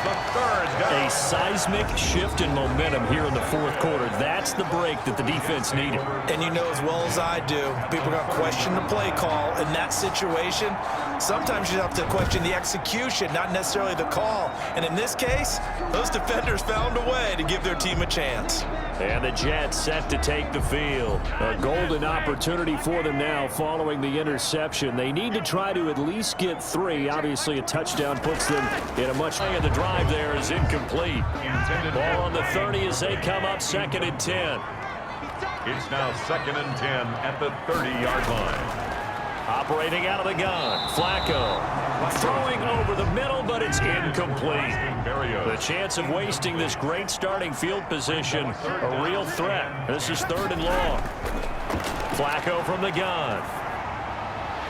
the third down. A seismic shift in momentum here in the fourth quarter. That's the break that the defense needed. And you know as well as I do, people are going to question the play call in that situation. Sometimes you have to question the execution, not necessarily the call. And in this case, those defenders found a way to give their team a chance. And the Jets set to take the field. A golden opportunity for them now following the interception. They need to try to at least get 3. Obviously, a touchdown puts them in a much higher. The drive there is incomplete. Ball on the 30 as they come up 2nd and 10. It's now 2nd and 10 at the 30-yard line. Operating out of the gun, Flacco. Throwing over the middle, but it's incomplete. The chance of wasting this great starting field position, a real threat. This is 3rd and long. Flacco from the gun.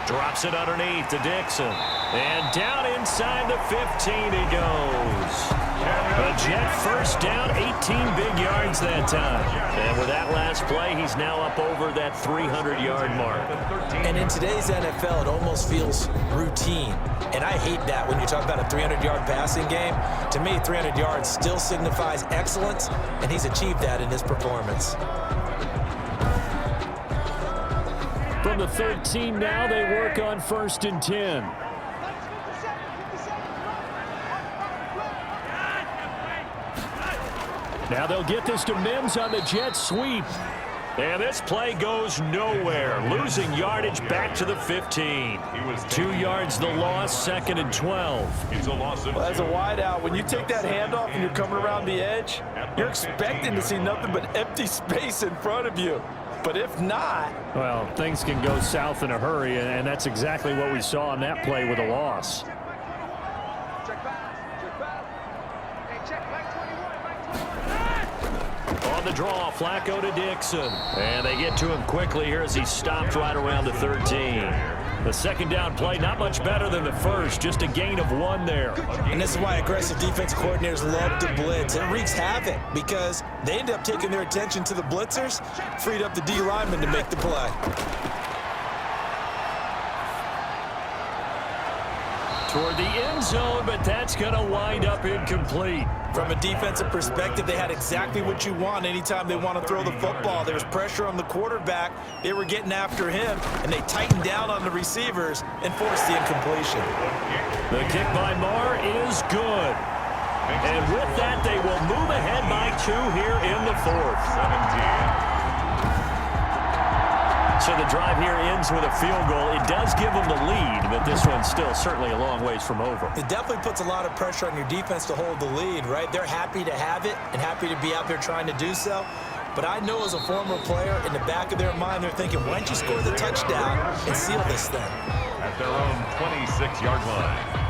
Drops it underneath to Dixon. And down inside the 15 he goes. The Jet first down, 18 big yards that time. And with that last play, he's now up over that 300-yard mark. And in today's NFL, it almost feels routine. And I hate that when you talk about a 300-yard passing game. To me, 300 yards still signifies excellence, and he's achieved that in his performance. From the 13 now, they work on 1st and 10. Now they'll get this to Mims on the jet sweep. And this play goes nowhere. Losing yardage back to the 15. 2 yards the loss, 2nd and 12. It's a loss of Well, as a wideout, when you take that handoff and you're coming around the edge, you're expecting to see nothing but empty space in front of you. But if not... Well, things can go south in a hurry, and that's exactly what we saw on that play with a loss. On the draw, Flacco to Dixon. And they get to him quickly here as he stopped right around the 13. The 2nd down play, not much better than the first, just a gain of 1 there. And this is why aggressive defense coordinators love to blitz. It wreaks havoc because they end up taking their attention to the blitzers, freed up the D lineman to make the play. Toward the end zone, but that's going to wind up incomplete. From a defensive perspective, they had exactly what you want anytime they want to throw the football. There was pressure on the quarterback. They were getting after him, and they tightened down on the receivers and forced the incompletion. The kick by Marr is good. And with that, they will move ahead by 2 here in the 4th. 17. So the drive here ends with a field goal. It does give them the lead, but this one's still certainly a long ways from over. It definitely puts a lot of pressure on your defense to hold the lead, right? They're happy to have it and happy to be out there trying to do so. But I know as a former player, in the back of their mind, they're thinking, why don't you score the touchdown and seal this thing? At their own 26-yard line.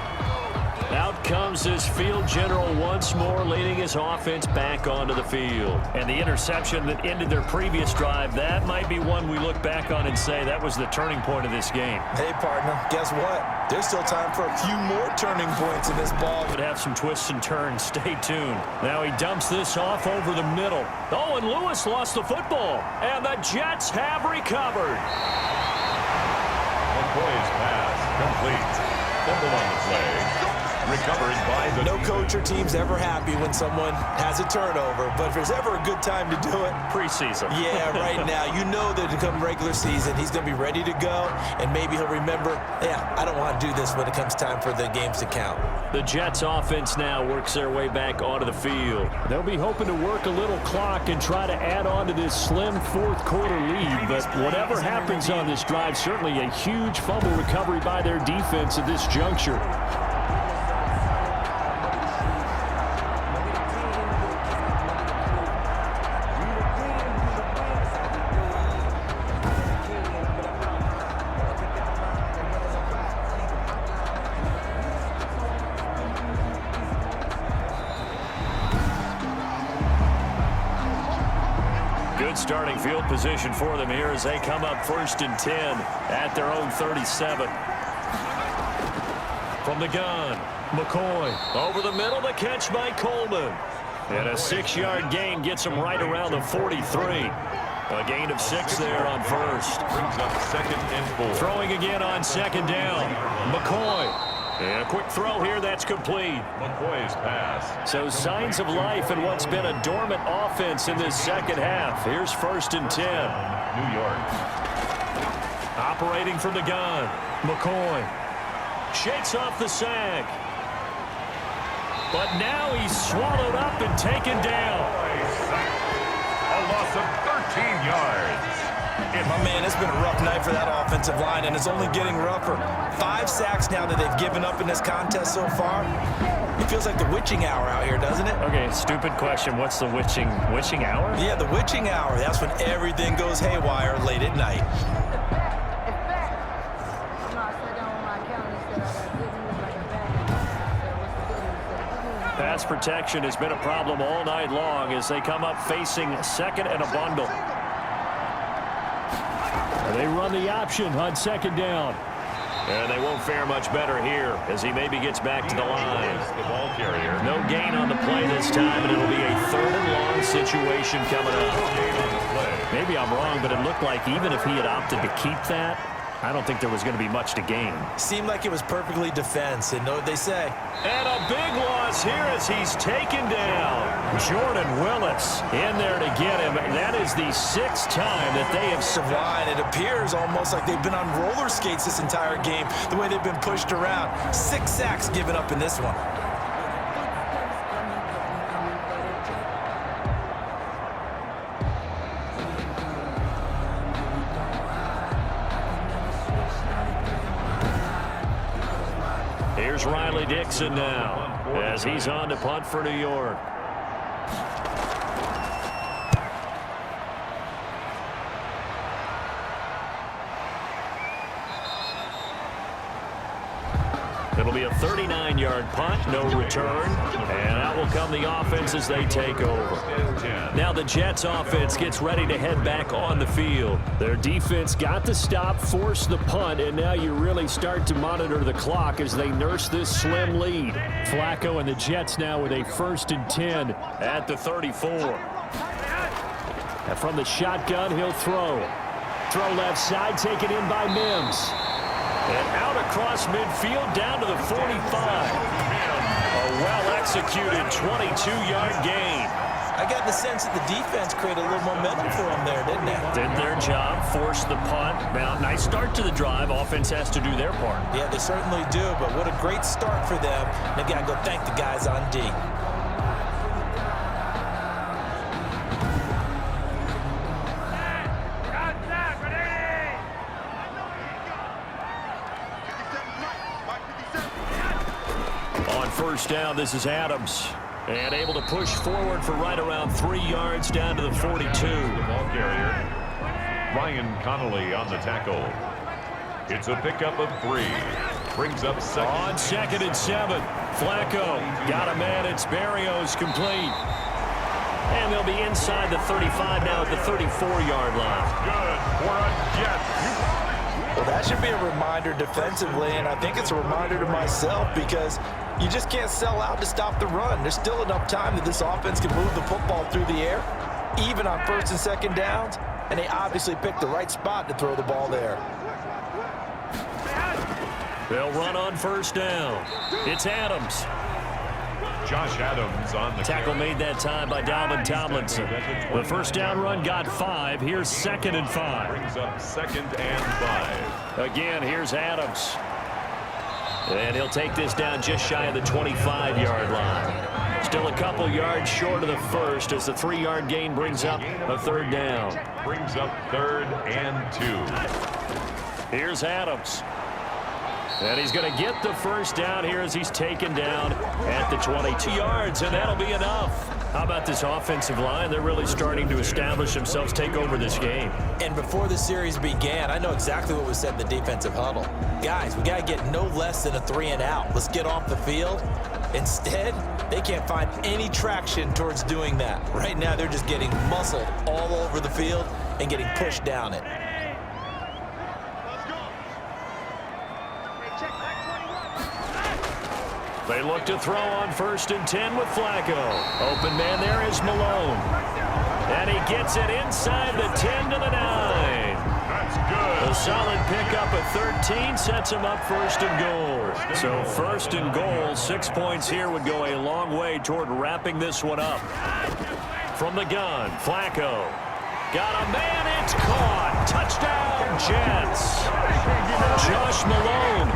Out comes this field general once more, leading his offense back onto the field. And the interception that ended their previous drive, that might be one we look back on and say that was the turning point of this game. Hey, partner, guess what? There's still time for a few more turning points in this ball. Would have some twists and turns. Stay tuned. Now he dumps this off over the middle. Oh, and Lewis lost the football. And the Jets have recovered. McCoy's pass complete. Fumble on the play. Recovered by the... No coach or team's ever happy when someone has a turnover, but if there's ever a good time to do it... Preseason. Yeah, right now. You know that come regular season, he's going to be ready to go, and maybe he'll remember, yeah, I don't want to do this when it comes time for the games to count. The Jets offense now works their way back onto the field. They'll be hoping to work a little clock and try to add on to this slim fourth quarter lead, but whatever happens on this drive, certainly a huge fumble recovery by their defense at this juncture. Good starting field position for them here as they come up 1st and 10 at their own 37. From the gun, McCoy over the middle, the catch by Coleman. And a 6-yard gain gets him right around the 43. A gain of 6 there on first. Brings up 2nd and 4. Throwing again on 2nd down. McCoy And a quick throw here that's complete. McCoy's pass. So signs of life in what's been a dormant offense in this second half. Here's 1st and 10. New York. Operating from the gun. McCoy shakes off the sack. But now he's swallowed up and taken down. A loss of 13 yards. My man, it's been a rough night for that offensive line, and it's only getting rougher. 5 sacks now that they've given up in this contest so far. It feels like the witching hour out here, doesn't it? Okay, stupid question. What's the witching hour? Yeah, the witching hour. That's when everything goes haywire late at night. Pass protection has been a problem all night long as they come up facing 2nd and a bundle. They run the option on 2nd down. And they won't fare much better here as he maybe gets back to the line. The ball carrier. No gain on the play this time, and it'll be a 3rd and long situation coming up. Maybe I'm wrong, but it looked like even if he had opted to keep that, I don't think there was going to be much to gain. Seemed like it was perfectly defense, and know what they say. And a big loss here as he's taken down. Jordan Willis in there to get him. That is the 6th time that they have Line. It appears almost like they've been on roller skates this entire game, the way they've been pushed around. 6 sacks given up in this one. Here's Riley Dixon now as he's on to punt for New York. It'll be a 39-yard punt, no return, and out will come the offense as they take over. Now the Jets offense gets ready to head back on the field. Their defense got the stop, forced the punt, and now you really start to monitor the clock as they nurse this slim lead. Flacco and the Jets now with a 1st and 10 at the 34. And from the shotgun, he'll throw. Throw left side, taken in by Mims. And out across midfield down to the 45. A well-executed 22-yard gain. I got the sense that the defense created a little momentum for them there, didn't they? Did their job, forced the punt. Now, nice start to the drive. Offense has to do their part. Yeah, they certainly do, but what a great start for them. They've got to go thank the guys on D. First down, this is Adams. And able to push forward for right around 3 yards down to the 42. The ball carrier. Ryan Connolly on the tackle. It's a pickup of 3. Brings up 2nd. On 2nd and 7. Flacco got a man. It's Berrios complete. And they'll be inside the 35 now at the 34-yard line. Good for a Jet. Well, that should be a reminder defensively, and I think it's a reminder to myself because you just can't sell out to stop the run. There's still enough time that this offense can move the football through the air, even on 1st and 2nd downs, and they obviously picked the right spot to throw the ball there. They'll run on 1st down. It's Adams. Josh Adams on the tackle made that time by Dalvin Tomlinson. The 1st down run got 5. Here's 2nd and 5. Brings up 2nd and 5. Again, here's Adams. And he'll take this down just shy of the 25-yard line. Still a couple yards short of the 1st as the 3-yard gain brings up a 3rd down. Brings up 3rd and 2. Here's Adams. And he's going to get the 1st down here as he's taken down at the 22 yards, and that'll be enough. How about this offensive line? They're really starting to establish themselves, take over this game. And before the series began, I know exactly what was said in the defensive huddle. Guys, we got to get no less than a 3 and out. Let's get off the field. Instead, they can't find any traction towards doing that. Right now, they're just getting muscled all over the field and getting pushed down it. They look to throw on 1st and 10 with Flacco. Open man there is Malone. And he gets it inside the 10 to the 9. That's good. The solid pickup of 13 sets him up first and goal. So first and goal, 6 points here would go a long way toward wrapping this one up. From the gun, Flacco. Got a man, it's caught. Touchdown, Jets. Josh Malone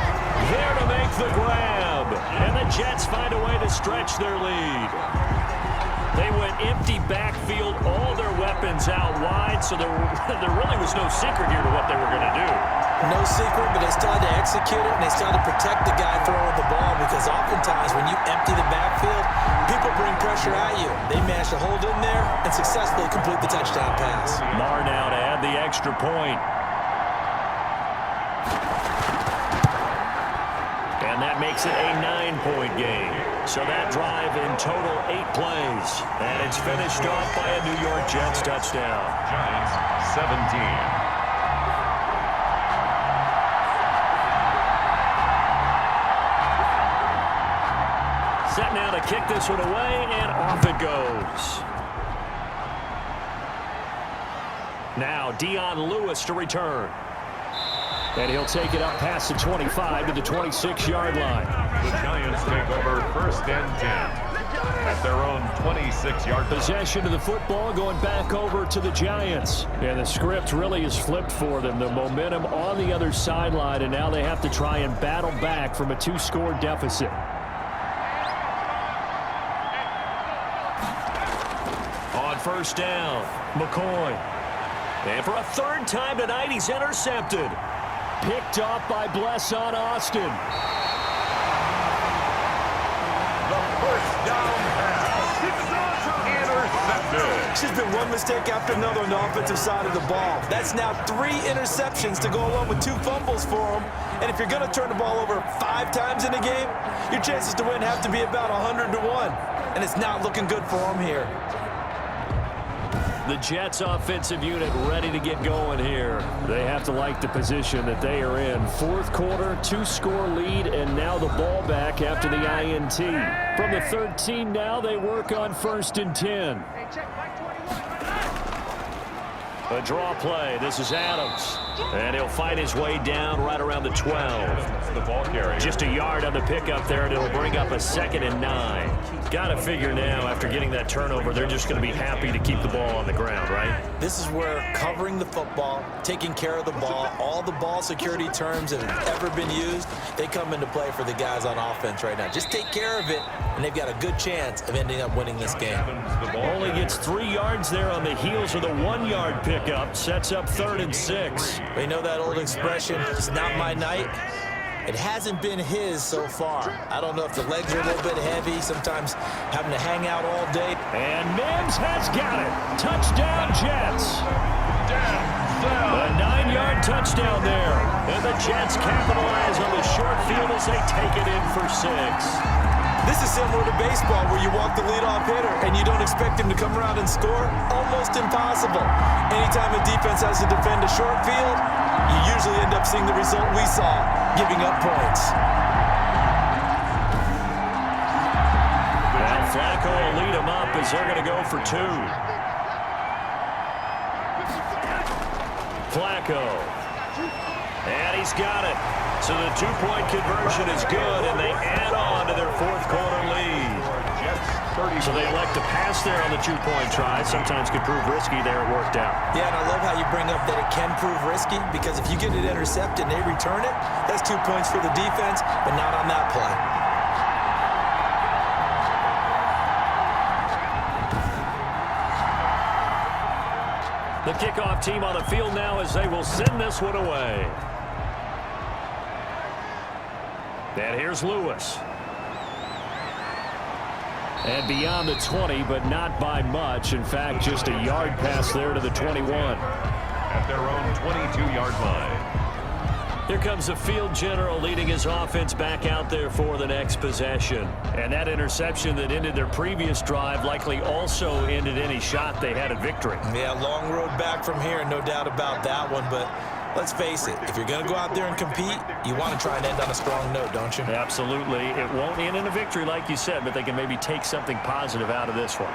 there to make the grab. And the Jets find a way to stretch their lead. They went empty backfield, all their weapons out wide, so there really was no secret here to what they were going to do. No secret, but they still had to execute it, and they still had to protect the guy throwing the ball, because oftentimes when you empty the backfield, people bring pressure at you. They managed to hold in there and successfully complete the touchdown pass. Marr now to add the extra point. And that makes it a 9-point game. So that drive in total 8 plays. And it's finished off by a New York Jets touchdown. Giants 17. Set now to kick this one away, and off it goes. Now Dion Lewis to return. And he'll take it up past the 25 to the 26-yard line. The Giants take over first and 10 at their own 26-yard line. Possession of the football going back over to the Giants. And the script really is flipped for them. The momentum on the other sideline, and now they have to try and battle back from a 2-score deficit. On first down, McCoy. And for a third time tonight, he's intercepted. Picked off by Blesson Austin. The first down pass. Intercepted. It's just been one mistake after another on the offensive side of the ball. That's now 3 interceptions to go along with 2 fumbles for him. And if you're going to turn the ball over 5 times in a game, your chances to win have to be about 100 to 1. And it's not looking good for him here. The Jets offensive unit ready to get going here. They have to like the position that they are in. Fourth quarter, 2-score lead, and now the ball back after the INT. From the 13 now, they work on first and 10. A draw play. This is Adams. And he'll fight his way down right around the 12. The ball carrier. Just a yard on the pickup there, and it'll bring up a 2nd and 9. Got to figure now, after getting that turnover, they're just going to be happy to keep the ball on the ground, right? This is where covering the football, taking care of the ball, all the ball security terms that have ever been used, they come into play for the guys on offense right now. Just take care of it, and they've got a good chance of ending up winning this game. Only gets 3 yards there on the heels of the 1-yard pickup. Sets up 3rd and 6. You know that old expression, it's not my night? It hasn't been his so far. I don't know if the legs are a little bit heavy, sometimes having to hang out all day. And Mims has got it. Touchdown, Jets. A 9-yard touchdown there. And the Jets capitalize on the short field as they take it in for 6. This is similar to baseball where you walk the leadoff hitter and you don't expect him to come around and score. Almost impossible. Anytime a defense has to defend a short field, you usually end up seeing the result we saw, giving up points. Now Flacco will lead them up as they're going to go for 2. Flacco. And he's got it. So the 2-point conversion is good, and they add on to their 4th quarter lead. So they elect to pass there on the 2-point try. Sometimes could prove risky. There it worked out. Yeah, and I love how you bring up that it can prove risky, because if you get it intercepted and they return it, that's 2 points for the defense, but not on that play. The kickoff team on the field now as they will send this one away. And here's Lewis. And beyond the 20, but not by much. In fact, just a yard pass there to the 21. At their own 22-yard line. Here comes the field general leading his offense back out there for the next possession. And that interception that ended their previous drive likely also ended any shot they had at victory. Yeah, long road back from here, no doubt about that one, but let's face it, if you're going to go out there and compete, you want to try and end on a strong note, don't you? Absolutely. It won't end in a victory like you said, but they can maybe take something positive out of this one.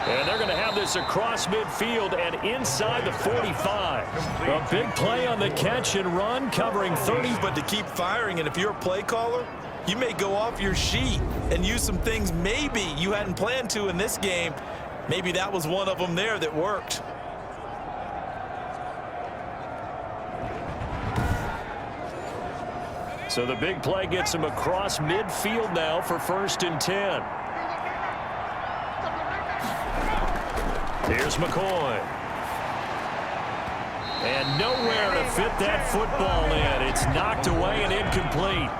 And they're going to have this across midfield and inside the 45. A big play on the catch and run, covering 30. But to keep firing, and if you're a play caller, you may go off your sheet and use some things maybe you hadn't planned to in this game. Maybe that was one of them there that worked. So the big play gets him across midfield now for 1st and 10. Here's McCoy. And nowhere to fit that football in. It's knocked away and incomplete.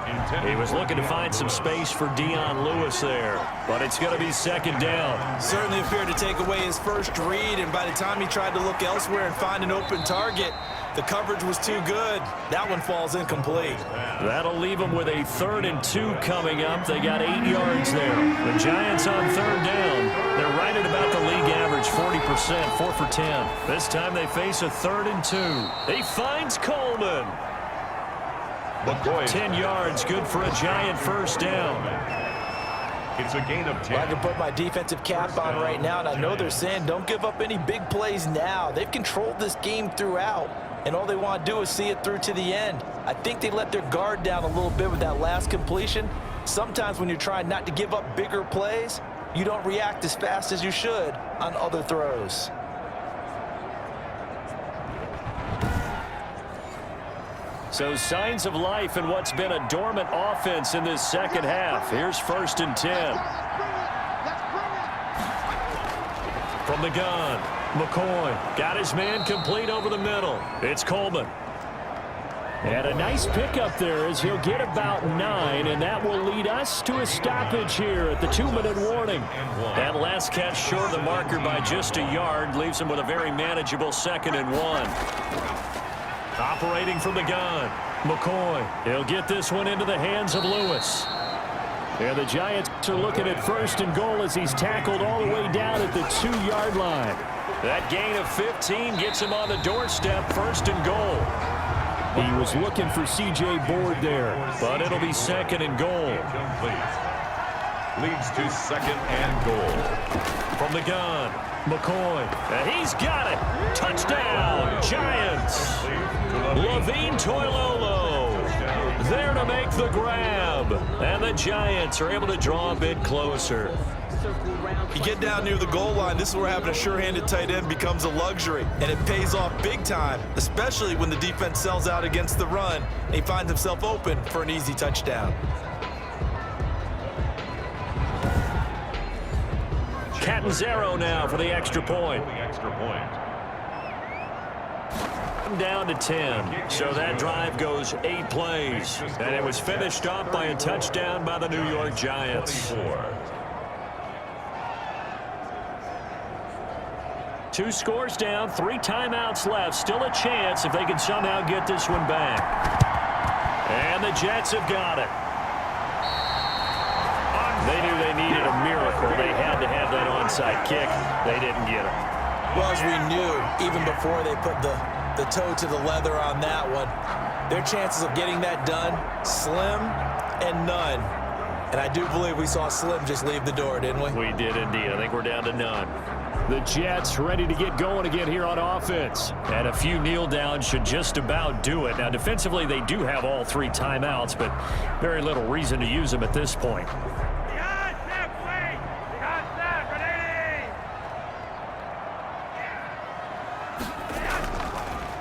He was looking to find some space for Dion Lewis there, but it's going to be 2nd down. Certainly appeared to take away his first read, and by the time he tried to look elsewhere and find an open target, the coverage was too good. That one falls incomplete. That'll leave them with a 3rd and 2 coming up. They got 8 yards there. The Giants on 3rd down. They're right at about the league average, 40%, 4 for 10. This time they face a 3rd and 2. He finds Coleman. 10 yards, good for a Giant 1st down. It's a gain of 10. I can put my defensive cap on right now, and I know they're saying don't give up any big plays now. They've controlled this game throughout, and all they want to do is see it through to the end. I think they let their guard down a little bit with that last completion. Sometimes when you're trying not to give up bigger plays, you don't react as fast as you should on other throws. So signs of life in what's been a dormant offense in this 2nd half. Here's 1st and 10. From the gun, McCoy got his man complete over the middle. It's Coleman. And a nice pickup there as he'll get about 9, and that will lead us to a stoppage here at the 2-minute warning. That last catch short of the marker by just a yard leaves him with a very manageable 2nd and 1. Operating from the gun, McCoy. He'll get this one into the hands of Lewis. And the Giants are looking at 1st and goal as he's tackled all the way down at the 2-yard line. That gain of 15 gets him on the doorstep, 1st and goal. He was looking for C.J. Board there, but it'll be 2nd and goal. Leads to 2nd and goal. From the gun, McCoy. And he's got it. Touchdown, Giants. Levine Toilolo there to make the grab. And the Giants are able to draw a bit closer. You get down near the goal line, this is where having a sure-handed tight end becomes a luxury, and it pays off big time, especially when the defense sells out against the run and he finds himself open for an easy touchdown. Catanzaro now for the extra point. Down to 10. So that drive goes 8 plays. And it was finished off by a touchdown by the New York Giants. 2 scores down, 3 timeouts left. Still a chance if they can somehow get this one back. And the Jets have got it. They knew they needed a miracle. They had to have that onside kick. They didn't get it. Well, as we knew, even before they put the toe to the leather on that one, their chances of getting that done, slim and none. And I do believe we saw Slim just leave the door, didn't we? We did indeed. I think we're down to none. The Jets ready to get going again here on offense. And a few kneel downs should just about do it. Now, defensively, they do have all 3 timeouts, but very little reason to use them at this point.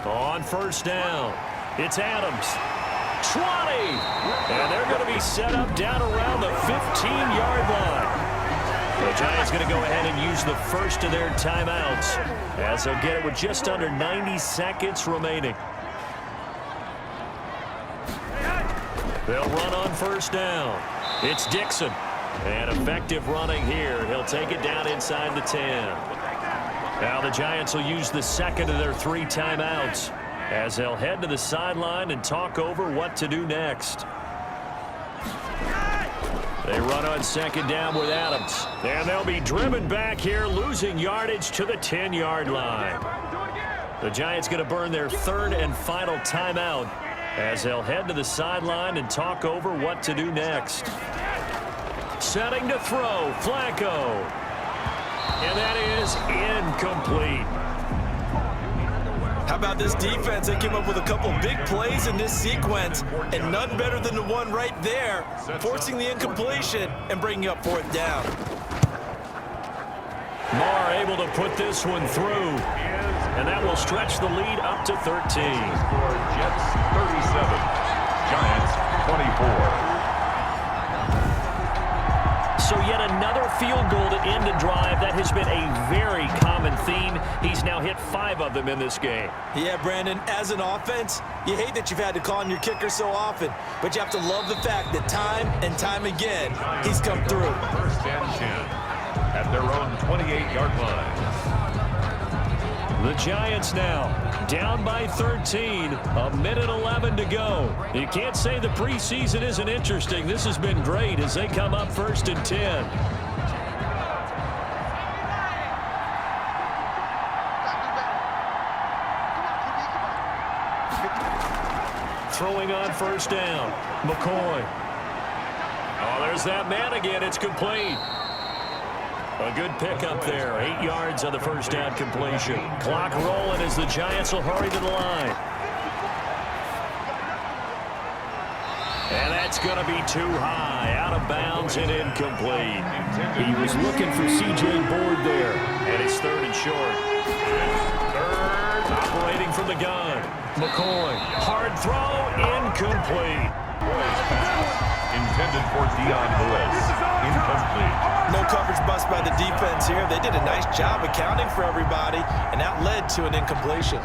On 1st down, it's Adams. 20! And they're going to be set up down around the 15-yard line. The Giants going to go ahead and use the first of their timeouts as they'll get it with just under 90 seconds remaining. They'll run on 1st down. It's Dixon. And effective running here. He'll take it down inside the 10. Now the Giants will use the 2nd of their 3 timeouts as they'll head to the sideline and talk over what to do next. They run on 2nd down with Adams. And they'll be driven back here, losing yardage to the 10-yard line. The Giants going to burn their 3rd and final timeout as they'll head to the sideline and talk over what to do next. Setting to throw, Flacco. And that is incomplete. How about this defense? They came up with a couple big plays in this sequence, and none better than the one right there, forcing the incompletion and bringing up 4th down. Marr able to put this one through, and that will stretch the lead up to 13. Jets 37, Giants 24. So yet another field goal to end a drive. That has been a very common theme. He's now hit 5 of them in this game. Yeah, Brandon, as an offense, you hate that you've had to call on your kicker so often, but you have to love the fact that time and time again, he's come through. 1st and 10 at their own 28-yard line. The Giants now down by 13, a minute 11 to go. You can't say the preseason isn't interesting. This has been great as they come up 1st and 10. Throwing on 1st down, McCoy. Oh, there's that man again. It's complete. A good pickup there. 8 yards on the 1st down completion. Clock rolling as the Giants will hurry to the line. And that's going to be too high. Out of bounds and incomplete. He was looking for C.J. Board there. And it's 3rd and short. 3rd, operating from the gun. McCoy, hard throw, incomplete. Intended for Dion Lewis. Incomplete. No coverage bust by the defense here. They did a nice job accounting for everybody, and that led to an incompletion.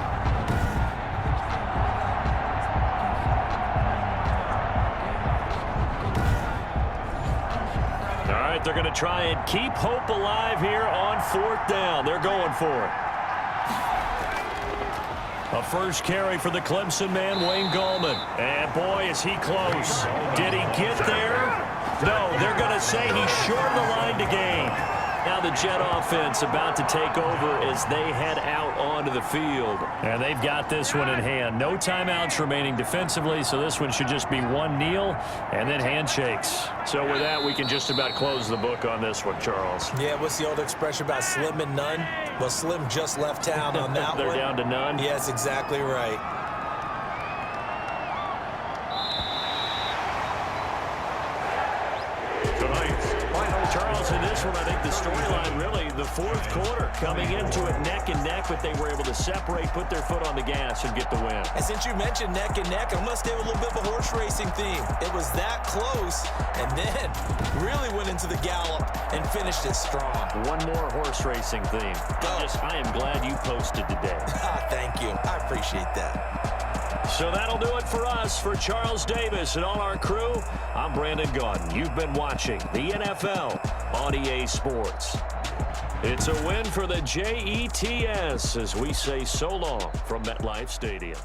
All right, they're going to try and keep hope alive here on 4th down. They're going for it. A first carry for the Clemson man, Wayne Gallman. And boy, is he close. Did he get there? No, they're going to say he's short of the line to gain. Now the Jet offense about to take over as they head out onto the field. And they've got this one in hand. No timeouts remaining defensively, so this one should just be one kneel and then handshakes. So with that, we can just about close the book on this one, Charles. Yeah, what's the old expression about slim and none? Well, Slim just left town on that They're one. down to none? Yes, exactly right. Charles, in this one, I think the storyline really, the 4th quarter, coming into it neck and neck, but they were able to separate, put their foot on the gas, and get the win. And since you mentioned neck and neck, I'm going to stay with a little bit of a horse racing theme. It was that close, and then really went into the gallop and finished it strong. One more horse racing theme. I am glad you posted today. Thank you. I appreciate that. So that'll do it for us. For Charles Davis and all our crew, I'm Brandon Gaudin. You've been watching the NFL on EA Sports. It's a win for the Jets as we say so long from MetLife Stadium.